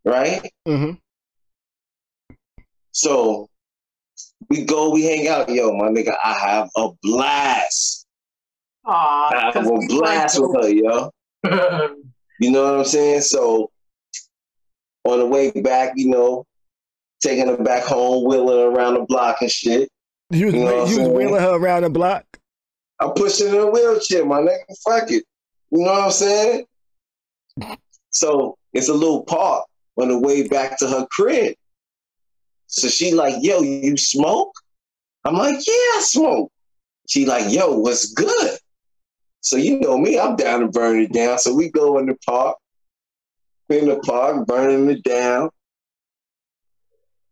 Right? Mm-hmm. So we hang out. Yo, my nigga, I have a blast. I have a blast with her, yo. You know what I'm saying? So on the way back, you know, taking her back home, wheeling her around the block and shit. You was wheeling her around the block? I'm pushing her in a wheelchair, my nigga. Fuck it. You know what I'm saying? So it's a little park on the way back to her crib. So she like, yo, you smoke? I'm like, yeah, I smoke. She like, yo, what's good? So you know me, I'm down to burn it down. So we go in the park, burning it down.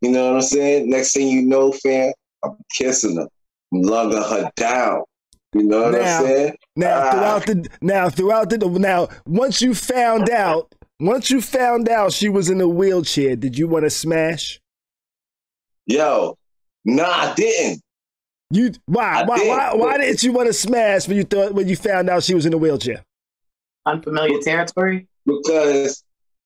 You know what I'm saying? Next thing you know, fam, I'm kissing her. I'm lugging her down. You know what I'm saying? Once you found out she was in a wheelchair, did you want to smash? Yo, nah, I didn't. Why didn't you want to smash when you found out she was in a wheelchair? Unfamiliar territory? Because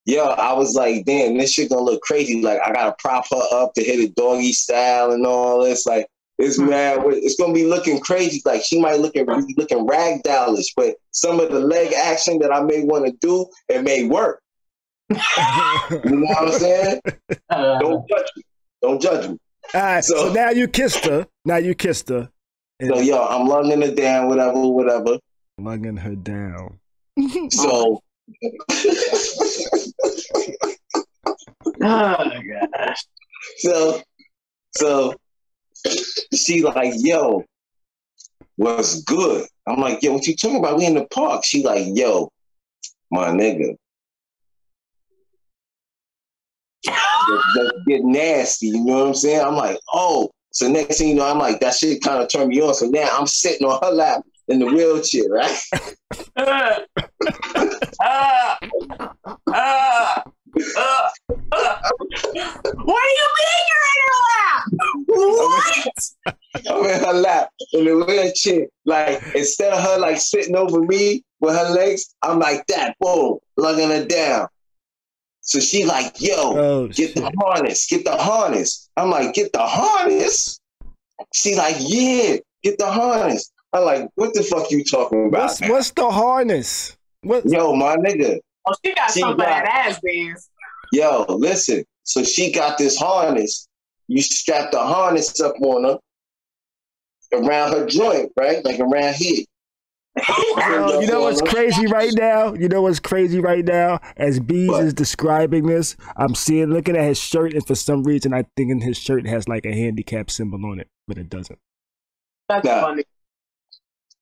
I was like, damn, this shit gonna look crazy. Like I gotta prop her up to hit it doggy style and all this. Like it's mad. It's gonna be looking crazy. Like she might looking ragdollish, but some of the leg action that I may want to do, it may work. You know what I'm saying? Don't judge me. All right. So now you kissed her. So I'm lugging her down, whatever. Lugging her down. So. Oh gosh. So she like, yo, what's good? I'm like, yo, what you talking about? We in the park. She like, yo, my nigga. Let's get nasty, you know what I'm saying? I'm like, oh. So next thing you know, I'm like, that shit kind of turned me on. So now I'm sitting on her lap in the wheelchair, right? What do you mean you're in her lap? What? I'm in her lap in the wheelchair. Like instead of her like sitting over me with her legs, I'm like that, boom, lugging her down. So she like, yo, get the harness. I'm like, get the harness? She like, yeah, get the harness. I'm like, what the fuck you talking about? What's the harness? Yo, my nigga. Oh, she got some bad ass beans. Yo, listen. So she got this harness. You strap the harness up on her around her joint, right? Like around here. You know what's crazy right now? As Bees is describing this, I'm looking at his shirt, and for some reason I'm thinking his shirt has like a handicap symbol on it, but it doesn't. That's funny.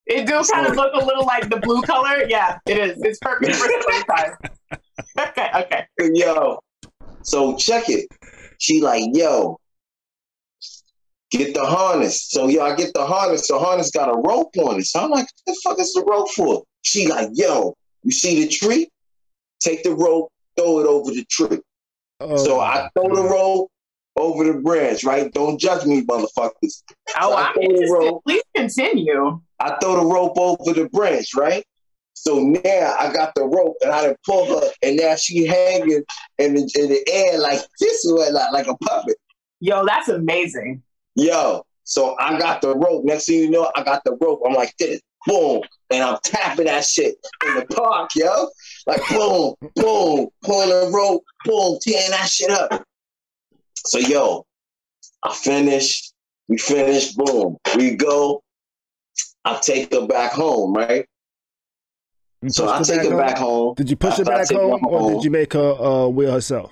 It do kind of look a little like the blue color. Yeah, it is. It's perfect for the size. Okay. Yo, so check it. She like, yo, get the harness. So yo, I get the harness. The harness got a rope on it. So I'm like, what the fuck is the rope for? She like, yo, you see the tree? Take the rope, throw it over the tree. Oh, so I throw the rope over the branch, right? Don't judge me, motherfuckers. Oh, so I'm interested. Please continue. I throw the rope over the branch, right? So now I got the rope and I done pull her, and now she hanging in the air like this way, like a puppet. Yo, that's amazing. Yo, so I got the rope. Next thing you know, I got the rope. I'm like this, boom, and I'm tapping that shit in the park, yo. Like boom, boom, pulling the rope, boom, tearing that shit up. So yo, I finish. We finish. Boom, we go. I take her back home, right? So I take her back home. Did you push her back home, or did you make her wheel herself?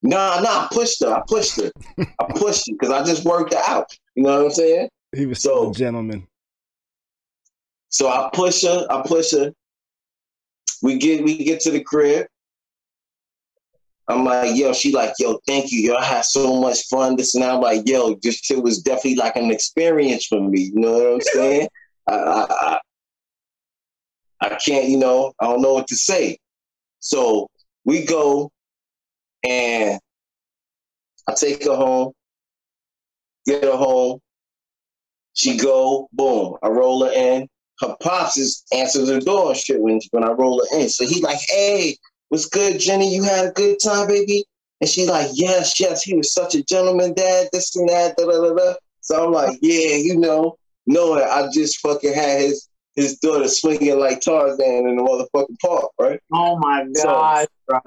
Nah, I pushed her. I pushed her because I just worked her out. You know what I'm saying? He was so a gentleman. So I push her. We get to the crib. I'm like, yo, she like, yo, thank you. Yo, I had so much fun. This and that. I'm like, yo, this shit was definitely like an experience for me. You know what I'm saying? I can't, I don't know what to say. So we go and I take her home, get her home. She go, boom, I roll her in. Her pops answers the door and shit when I roll her in. So he like, hey, what's good, Jenny? You had a good time, baby? And she like, yes, he was such a gentleman, dad, this and that, da da da da. So I'm like, yeah, knowing I just fucking had his daughter swinging like Tarzan in the motherfucking park, right? Oh my God, bro.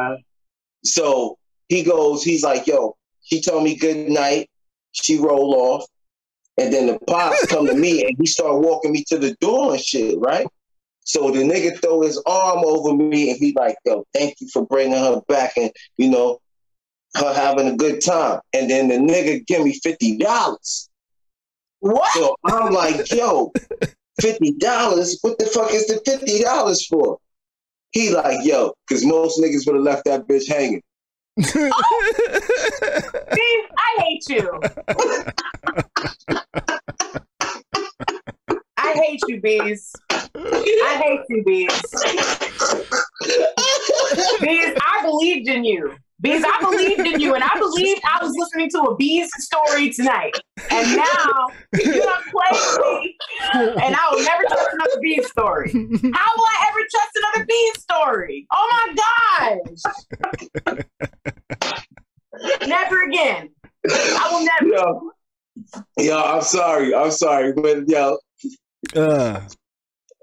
So he's like, yo, she told me good night. She rolled off. And then the pops come to me and he started walking me to the door and shit, right? So the nigga throw his arm over me and he like, yo, thank you for bringing her back and, her having a good time. And then the nigga give me $50. What? So I'm like, yo, $50? What the fuck is the $50 for? He like, yo, because most niggas would have left that bitch hanging. Steve, I hate you. I hate you, Bees. I hate you, Bees. Bees, I believed in you. Bees, I believed in you, and I believed I was listening to a Bees story tonight. And now you done played me, and I will never trust another Bees story. How will I ever trust another Bees story? Oh my gosh! Never again. I will never. Yo, I'm sorry, but yo, I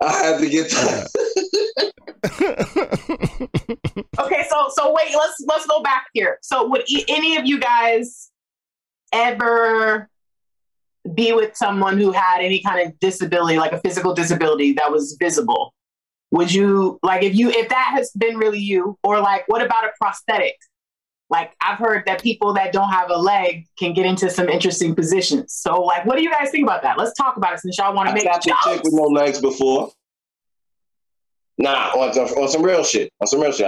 had to get that. Okay, so wait, let's go back here. So would any of you guys ever be with someone who had any kind of disability, like a physical disability that was visible? Would you, like, if that has been really you, or like, what about a prosthetic? Like, I've heard that people that don't have a leg can get into some interesting positions. So, like, what do you guys think about that? Let's talk about it since y'all want to make jokes. I tapped a chick with no legs before. Nah, on some real shit. I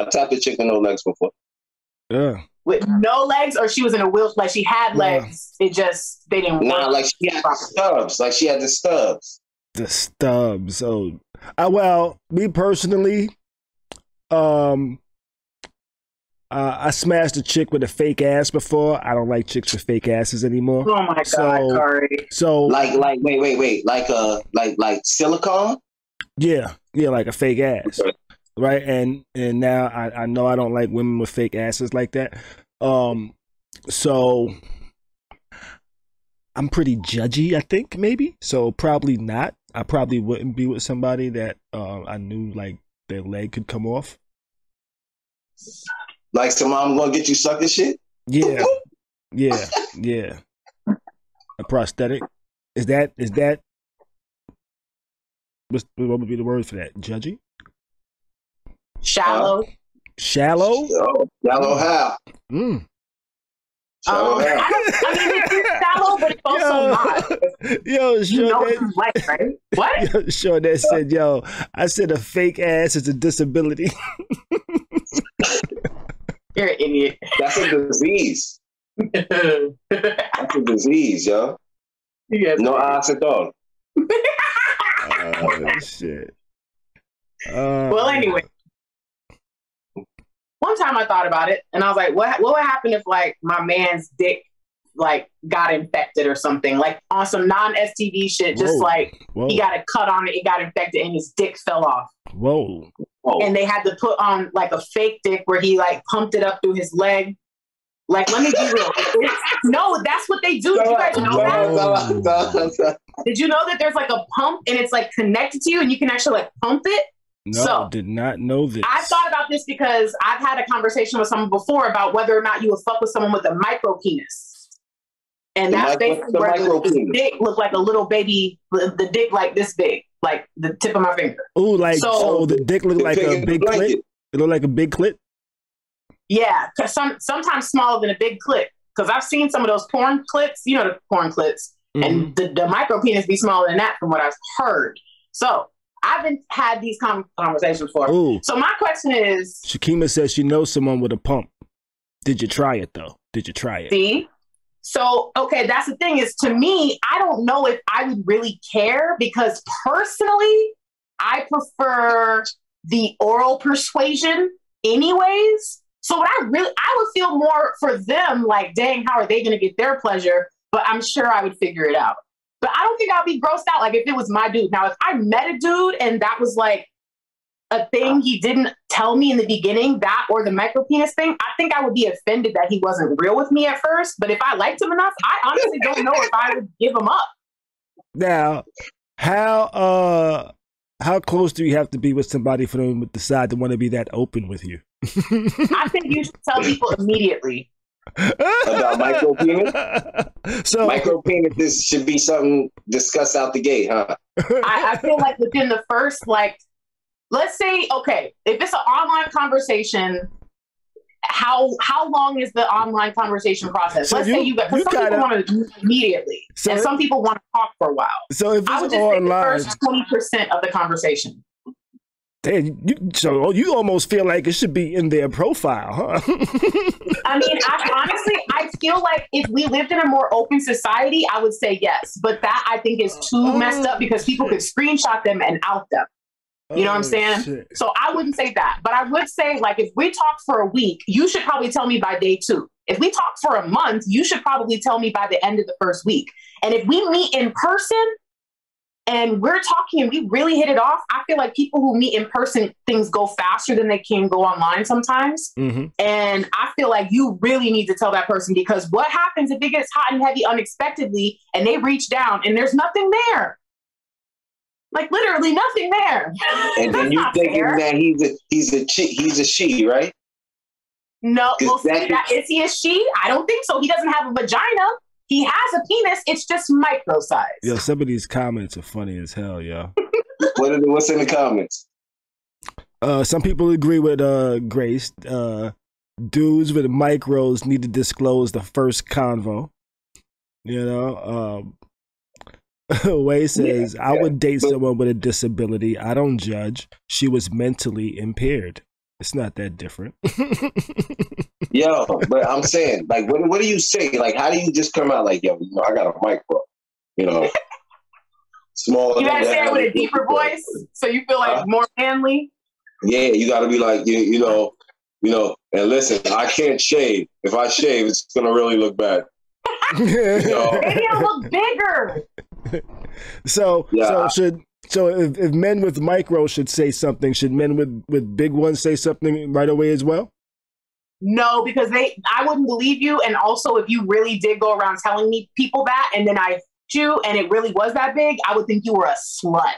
tapped a chick with no legs before. Yeah. With no legs, or she was in a wheelchair? Like, she had legs. It just, they didn't work. Nah, like she had the stubs. Like she had the stubs. The stubs. Oh, well, me personally, I smashed a chick with a fake ass before. I don't like chicks with fake asses anymore. Oh my God, Khary. So like wait, like silicone? Yeah, like a fake ass, right? And now I know I don't like women with fake asses like that. So I'm pretty judgy, I think, maybe. So probably not. I probably wouldn't be with somebody that I knew like their leg could come off. Like, so mom gonna get you sucking shit? Yeah. A prosthetic. Is that what would be the word for that? Judgy? Shallow. Shallow? Shallow how? I mean, it's shallow, but it's also not. Yo, sure like, right? What? Yo, sure that said, yo, I said a fake ass is a disability. You're an idiot. That's a disease. That's a disease, yo. Yes. No acetone. Oh, shit. Well, anyway, one time I thought about it, and I was like, what would happen if, like, my man's dick, like, got infected or something, like on some non-STD shit, just he got a cut on it, it got infected, and his dick fell off. Whoa. And they had to put on, like, a fake dick where he, like, pumped it up through his leg. Like, let me be real. No, that's what they do. Did you guys know that? Did you know that there's, like, a pump, and it's, like, connected to you, and you can actually, like, pump it? No, so, did not know this. I thought about this because I've had a conversation with someone before about whether or not you would fuck with someone with a micro penis. And that's basically where the dick looked like a little baby, the dick like this big, like the tip of my finger. Ooh, like, so the dick looked like a big clit? It looked like a big clit? Yeah, because sometimes smaller than a big clit. Because I've seen some of those porn clits, you know, the porn clits, and the micro penis be smaller than that from what I've heard. So I've had these conversations before. Ooh. So my question is... Shakima says she knows someone with a pump. Did you try it, though? Did you try it? See? So, okay, that's the thing is, to me, I don't know if I would really care because personally, I prefer the oral persuasion anyways. So I would feel more for them like, dang, how are they going to get their pleasure? But I'm sure I would figure it out. But I don't think I'd be grossed out like if it was my dude. Now, if I met a dude and that was like a thing he didn't tell me in the beginning, that or the micro penis thing, I think I would be offended that he wasn't real with me at first. But if I liked him enough, I honestly don't know if I would give him up. Now, how close do you have to be with somebody for them to decide to want to be that open with you? I think you should tell people immediately. About micro penis? So micro penis should be something discussed out the gate, huh? I feel like within the first, like, let's say, okay, if it's an online conversation, how long is the online conversation process? So let's say you got, because some people want to immediately, and some people want to talk for a while. So if it's I would just online, say the first 20% of the conversation. So you almost feel like it should be in their profile, huh? I mean, I feel like if we lived in a more open society, I would say yes. But that I think is too messed up because people could screenshot them and out them. You know what I'm saying? Shit. So I wouldn't say that. But I would say, like, if we talk for a week, you should probably tell me by day 2. If we talk for a month, you should probably tell me by the end of the first week. And if we meet in person and we're talking and we really hit it off, I feel like people who meet in person, things go faster than they can go online sometimes. And I feel like you really need to tell that person, because what happens if it gets hot and heavy unexpectedly and they reach down and there's nothing there? Like literally nothing there. And then you thinking that he's a she, right? No, well, see, is he a she? I don't think so. He doesn't have a vagina. He has a penis. It's just micro size. Yo, some of these comments are funny as hell, yo. What's in the comments? Some people agree with Grace. Dudes with micros need to disclose the first convo. You know, Way says, I would date someone with a disability. I don't judge. She was mentally impaired. It's not that different. Yo, but I'm saying, like, what do you say? Like, how do you just come out like, yo, you know, I got a micro, you know, small. You gotta say it with a deeper voice, so you feel like more manly. Yeah, you gotta be like, you know. And listen, I can't shave. If I shave, it's gonna really look bad. Maybe it'll look bigger. So if men with micro should say something, should men with big ones say something right away as well? No, because I wouldn't believe you. And also, if you really did go around telling me people that, and then I hit you, and it really was that big, I would think you were a slut.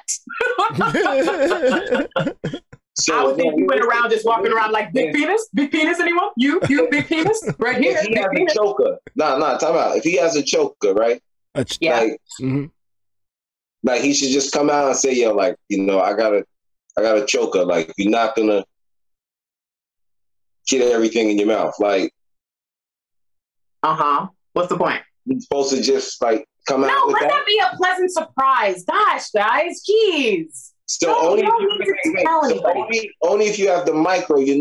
So, I would think you went around just walking around like, big penis, anyone? You big penis, right here. If he has a choker, time out. If he has a choker, right? Yeah. Like he should just come out and say, yo, like, you know, I got a choker. Like, you're not gonna get everything in your mouth. Like, what's the point? You're supposed to just like come out with that. No, let that be a pleasant surprise. Gosh, guys, jeez. So only if you have the micro, you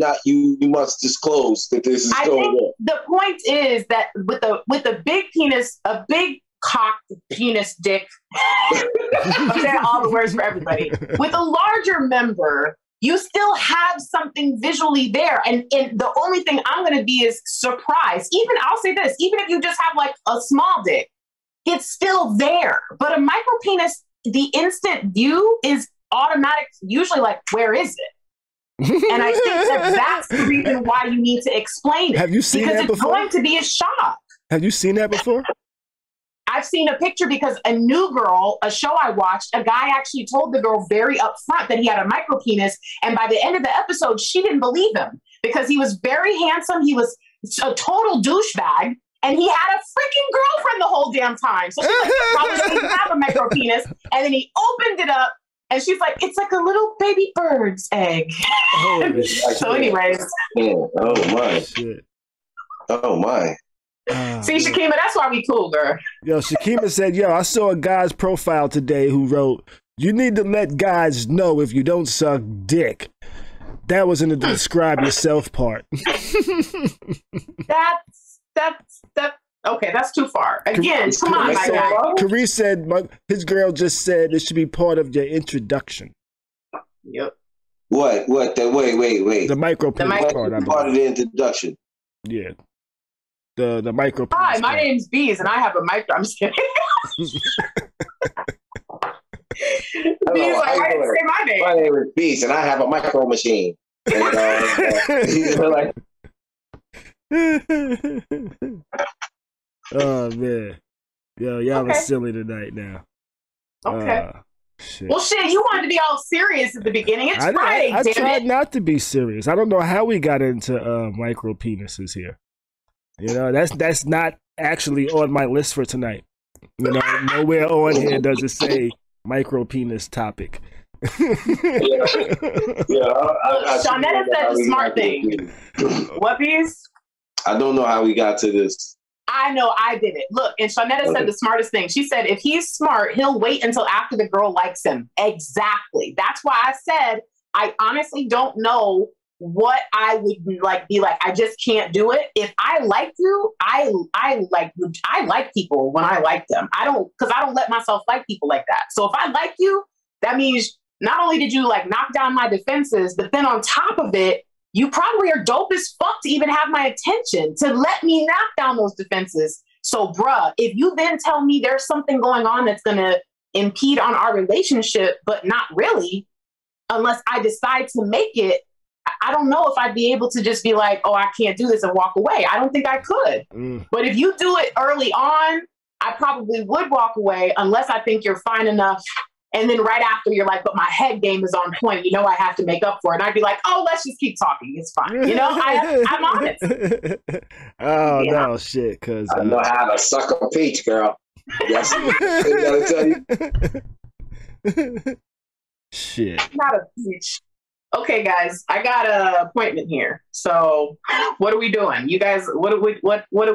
must disclose that this is going on. The point is that with the big penis, a big cock, penis, dick. I'm saying all the words for everybody. With a larger member, you still have something visually there. And the only thing I'm going to be is surprised. Even, I'll say this, even if you just have like a small dick, it's still there. But a micro penis, the instant view is automatic, usually like, where is it? And I think that's the reason why you need to explain it. Have you seen that before? Because it's going to be a shock. Have you seen that before? I've seen a picture because a New Girl, a show I watched, a guy actually told the girl very upfront that he had a micro penis. And by the end of the episode, she didn't believe him because he was very handsome. He was a total douchebag. And he had a freaking girlfriend the whole damn time. So she's like, probably doesn't have a micro penis. And then he opened it up. And she's like, it's like a little baby bird's egg. So anyways. Oh, my. Shit. Oh, my. See, Shakima, that's why we cool, girl. Yo, Shakima said, yo, I saw a guy's profile today who wrote, you need to let guys know if you don't suck dick. That was in the describe yourself part. Okay, that's too far. Again, come on, my guy. Khary said, his girl just said it should be part of your introduction. Yep. What? Wait. The micro penis part of the introduction. Yeah. The micro penis. Hi, my name's Bees, and I have a micro. I'm just kidding. Bees, like, why didn't you say my name? My name is Bees, and I have a micro machine. And, oh man, yo, y'all are silly tonight now. Okay. Shit. Well, shit, you wanted to be all serious at the beginning. It's Friday, I damn tried it. not to be serious. I don't know how we got into micro penises here. You know, that's not actually on my list for tonight. You know, nowhere on here does it say micro penis topic. Shawnetta said the smart thing. What, Bees? I don't know how we got to this. I know I did it. Look, and Shawnetta said the smartest thing. She said, if he's smart, he'll wait until after the girl likes him. Exactly. That's why I said, I honestly don't know what I would like be like. I just can't do it. If I like you, I like people when I like them. I don't let myself like people like that. So if I like you, that means not only did you like knock down my defenses, but then on top of it, you probably are dope as fuck to even have my attention to let me knock down those defenses. So, bruh, if you then tell me there's something going on that's going to impede on our relationship, but not really, unless I decide to make it, I don't know if I'd be able to just be like, oh, I can't do this and walk away. I don't think I could. But if you do it early on, I probably would walk away unless I think you're fine enough. And then right after you're like, but my head game is on point. You know, I have to make up for it. And I'd be like, oh, let's just keep talking. It's fine. You know, I'm honest. Oh, no, shit. Cause I know how to suck a peach, girl. Yes. I gotta tell you. Shit. Not a peach. Okay, guys, I got an appointment here. So what are we doing? You guys, what are we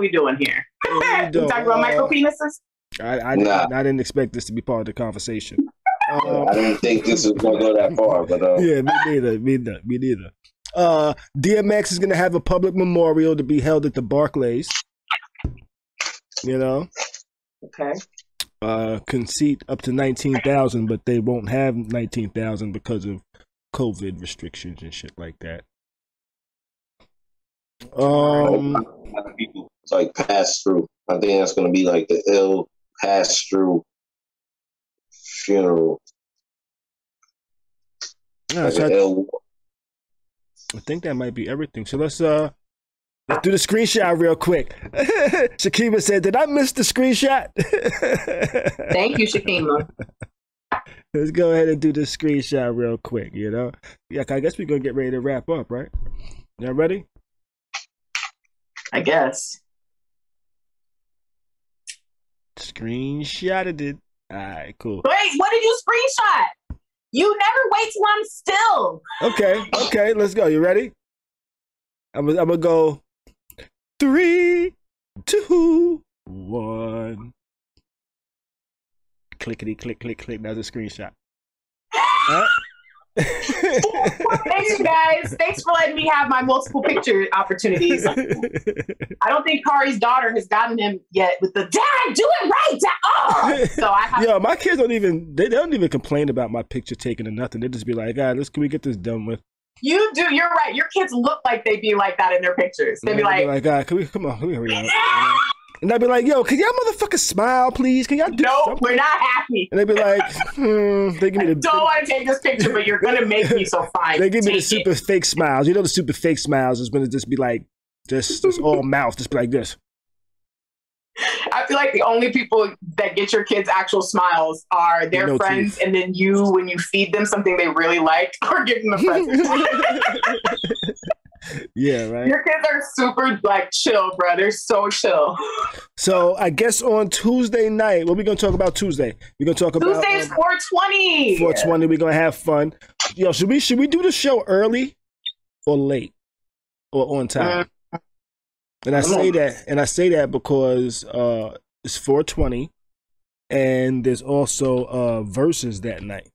doing here? We talking about micro penises? I didn't expect this to be part of the conversation. I didn't think this was going to go that far, but yeah, me neither. DMX is going to have a public memorial to be held at the Barclays. You know, okay. Conceit up to 19,000, but they won't have 19,000 because of COVID restrictions and shit like that. People like pass through. I think that's going to be like the ill pass through funeral. Yeah, like so I think that might be everything. So let's do the screenshot real quick. Shakima said, "Did I miss the screenshot?" Thank you, Shakima. Let's go ahead and do the screenshot real quick. You know, yeah. I guess we're gonna get ready to wrap up, right? Y'all ready? I guess. Screenshotted it. All right, cool. Wait, what did you screenshot? You never wait till I'm still. Okay, let's go. You ready? I'm gonna go 3, 2, 1. Clickety click click click. That's a screenshot. Thanks, you guys. Thanks for letting me have my multiple picture opportunities. I don't think Kari's daughter has gotten him yet with the dad. Do it right, dad. So I have. Yo, my kids don't even complain about my picture taken or nothing. They just be like, "God, can we get this done with?" You do. You're right. Your kids look like they be like that in their pictures. They be like, "God, can we come on? Can we hurry up?" And I'd be like, "Yo, can y'all motherfuckers smile, please? Can y'all do something?" We're not happy. And they'd be like, They give me don't want to take this picture, but you're gonna make me, so fine. They give me the super fake smiles. You know, the super fake smiles is when it just be like, just all mouth, just be like this. I feel like the only people that get your kids actual smiles are their friends, and then you, when you feed them something they really like, or give them a present. Yeah, right. Your kids are super like chill, bro. They're so chill. So I guess on Tuesday night, what we gonna talk about Tuesday? We're gonna talk about Tuesday's 420. 420. We're gonna have fun. Yo, should we do the show early or late or on time? And I say that because it's 420, and there's also verses that night.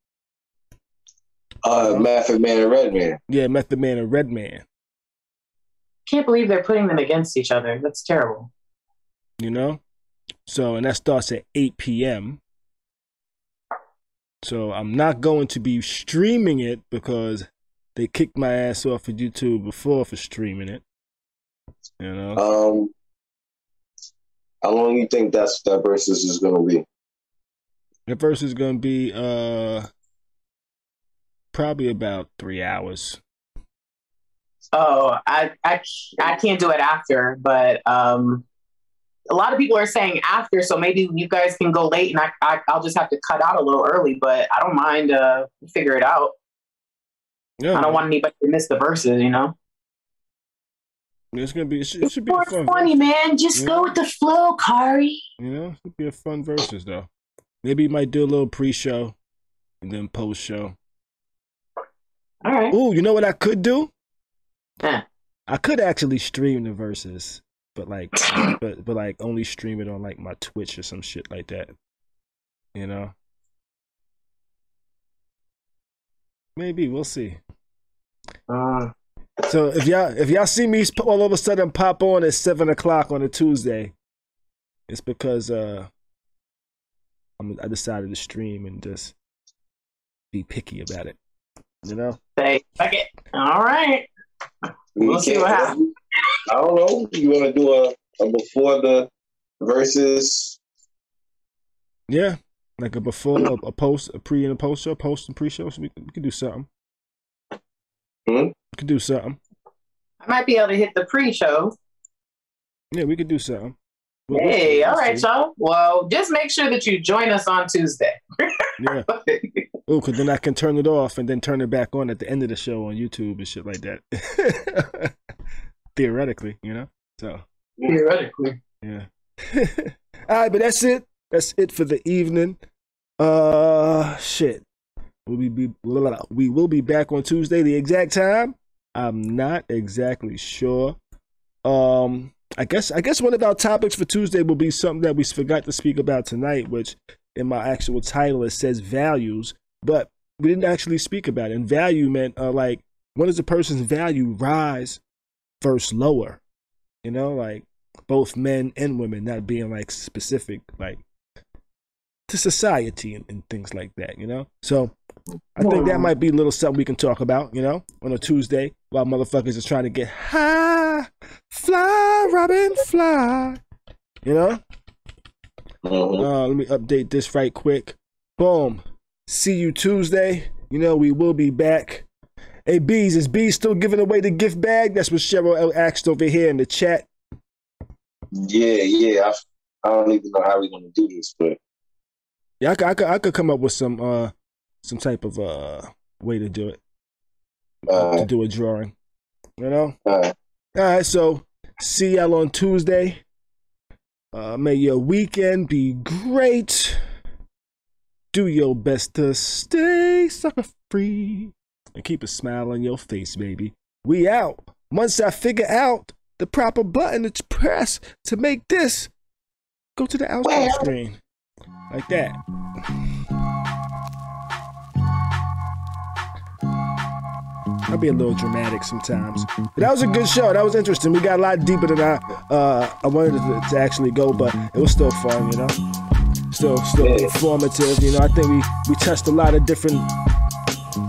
Method Man and Redman. Yeah, Method Man and Redman. Can't believe they're putting them against each other. That's terrible. You know? So, and that starts at 8 p.m. So I'm not going to be streaming it because they kicked my ass off of YouTube before for streaming it. You know? How long you think that versus is gonna be? The versus is gonna be probably about 3 hours. Oh, I can't do it after, but a lot of people are saying after, so maybe you guys can go late, and I'll just have to cut out a little early, but I don't mind. Figure it out. Yeah, I don't want anybody to miss the verses, you know. It's gonna be. It should be a fun. Funny, man. Just go with the flow, Khary. You know, it should be a fun versus though. Maybe you might do a little pre-show and then post-show. All right. Ooh, you know what I could do? Yeah. I could actually stream the verses, but like, but like only stream it on like my Twitch or some shit like that. You know. Maybe we'll see. So if y'all see me all of a sudden pop on at 7 o'clock on a Tuesday, it's because I decided to stream and just be picky about it. You know? Say, fuck it. All right. We'll see what happens. I don't know. You want to do a before the versus? Yeah, like a before, a post, a pre and a post show, post and pre-show. So we could do something. We could do something. I might be able to hit the pre-show. Yeah, we could do something. Hey, all right, y'all. Well, just make sure that you join us on Tuesday. Yeah. Oh, because then I can turn it off and then turn it back on at the end of the show on YouTube and shit like that. Theoretically, you know? So. Theoretically. Yeah. All right, but that's it. That's it for the evening. Shit. We will be back on Tuesday. The exact time, I'm not exactly sure. I guess one of our topics for Tuesday will be something that we forgot to speak about tonight, which in my actual title it says values, but we didn't actually speak about it. And value meant like, when does a person's value rise versus lower? You know, like both men and women, not being like specific, like to society and things like that, you know? So I think that might be a little something we can talk about, you know, on a Tuesday while motherfuckers is trying to get high, fly, Robin, fly, you know? Let me update this right quick. Boom. See you Tuesday. You know, we will be back. Hey, Bees, is Bees still giving away the gift bag? That's what Cheryl L asked over here in the chat. Yeah. I don't even know how we're going to do this, but yeah, I could come up with some type of way to do it. To do a drawing. You know? All right, so see y'all on Tuesday. May your weekend be great. Do your best to stay sucker free. And keep a smile on your face, baby. We out. Once I figure out the proper button to press to make this go to the outro screen. Like that. I'll be a little dramatic sometimes. But that was a good show. That was interesting. We got a lot deeper than I wanted it to actually go, but it was still fun, you know? still informative. You know, I think we touched a lot of different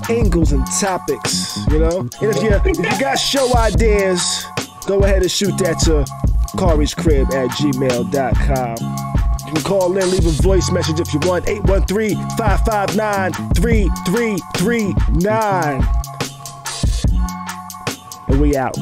angles and topics. You know, and if you got show ideas, go ahead and shoot that to Khary'sCrib@gmail.com. You can call in, leave a voice message if you want. 813-559-3339. And we out.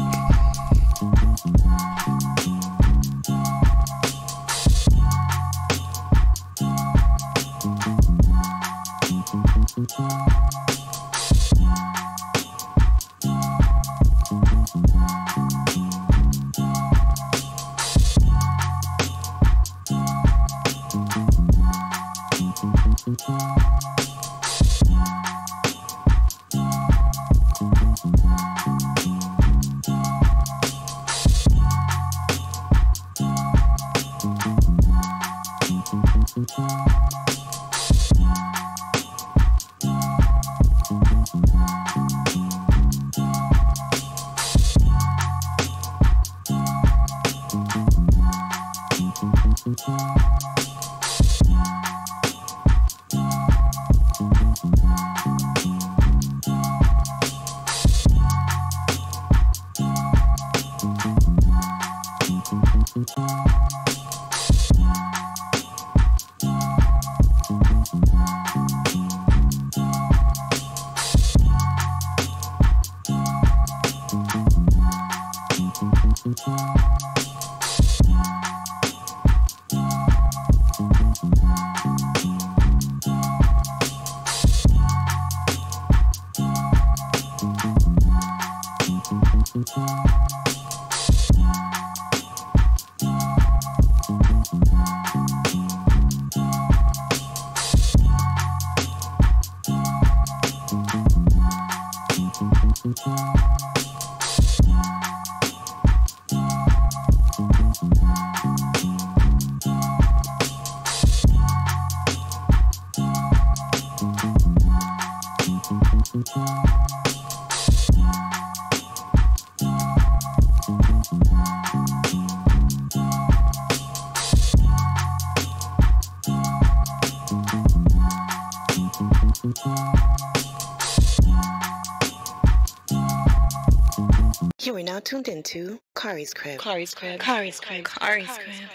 You are now tuned into Khary's Crib. Khary's Crib. Khary's Crib. Khary's Crib.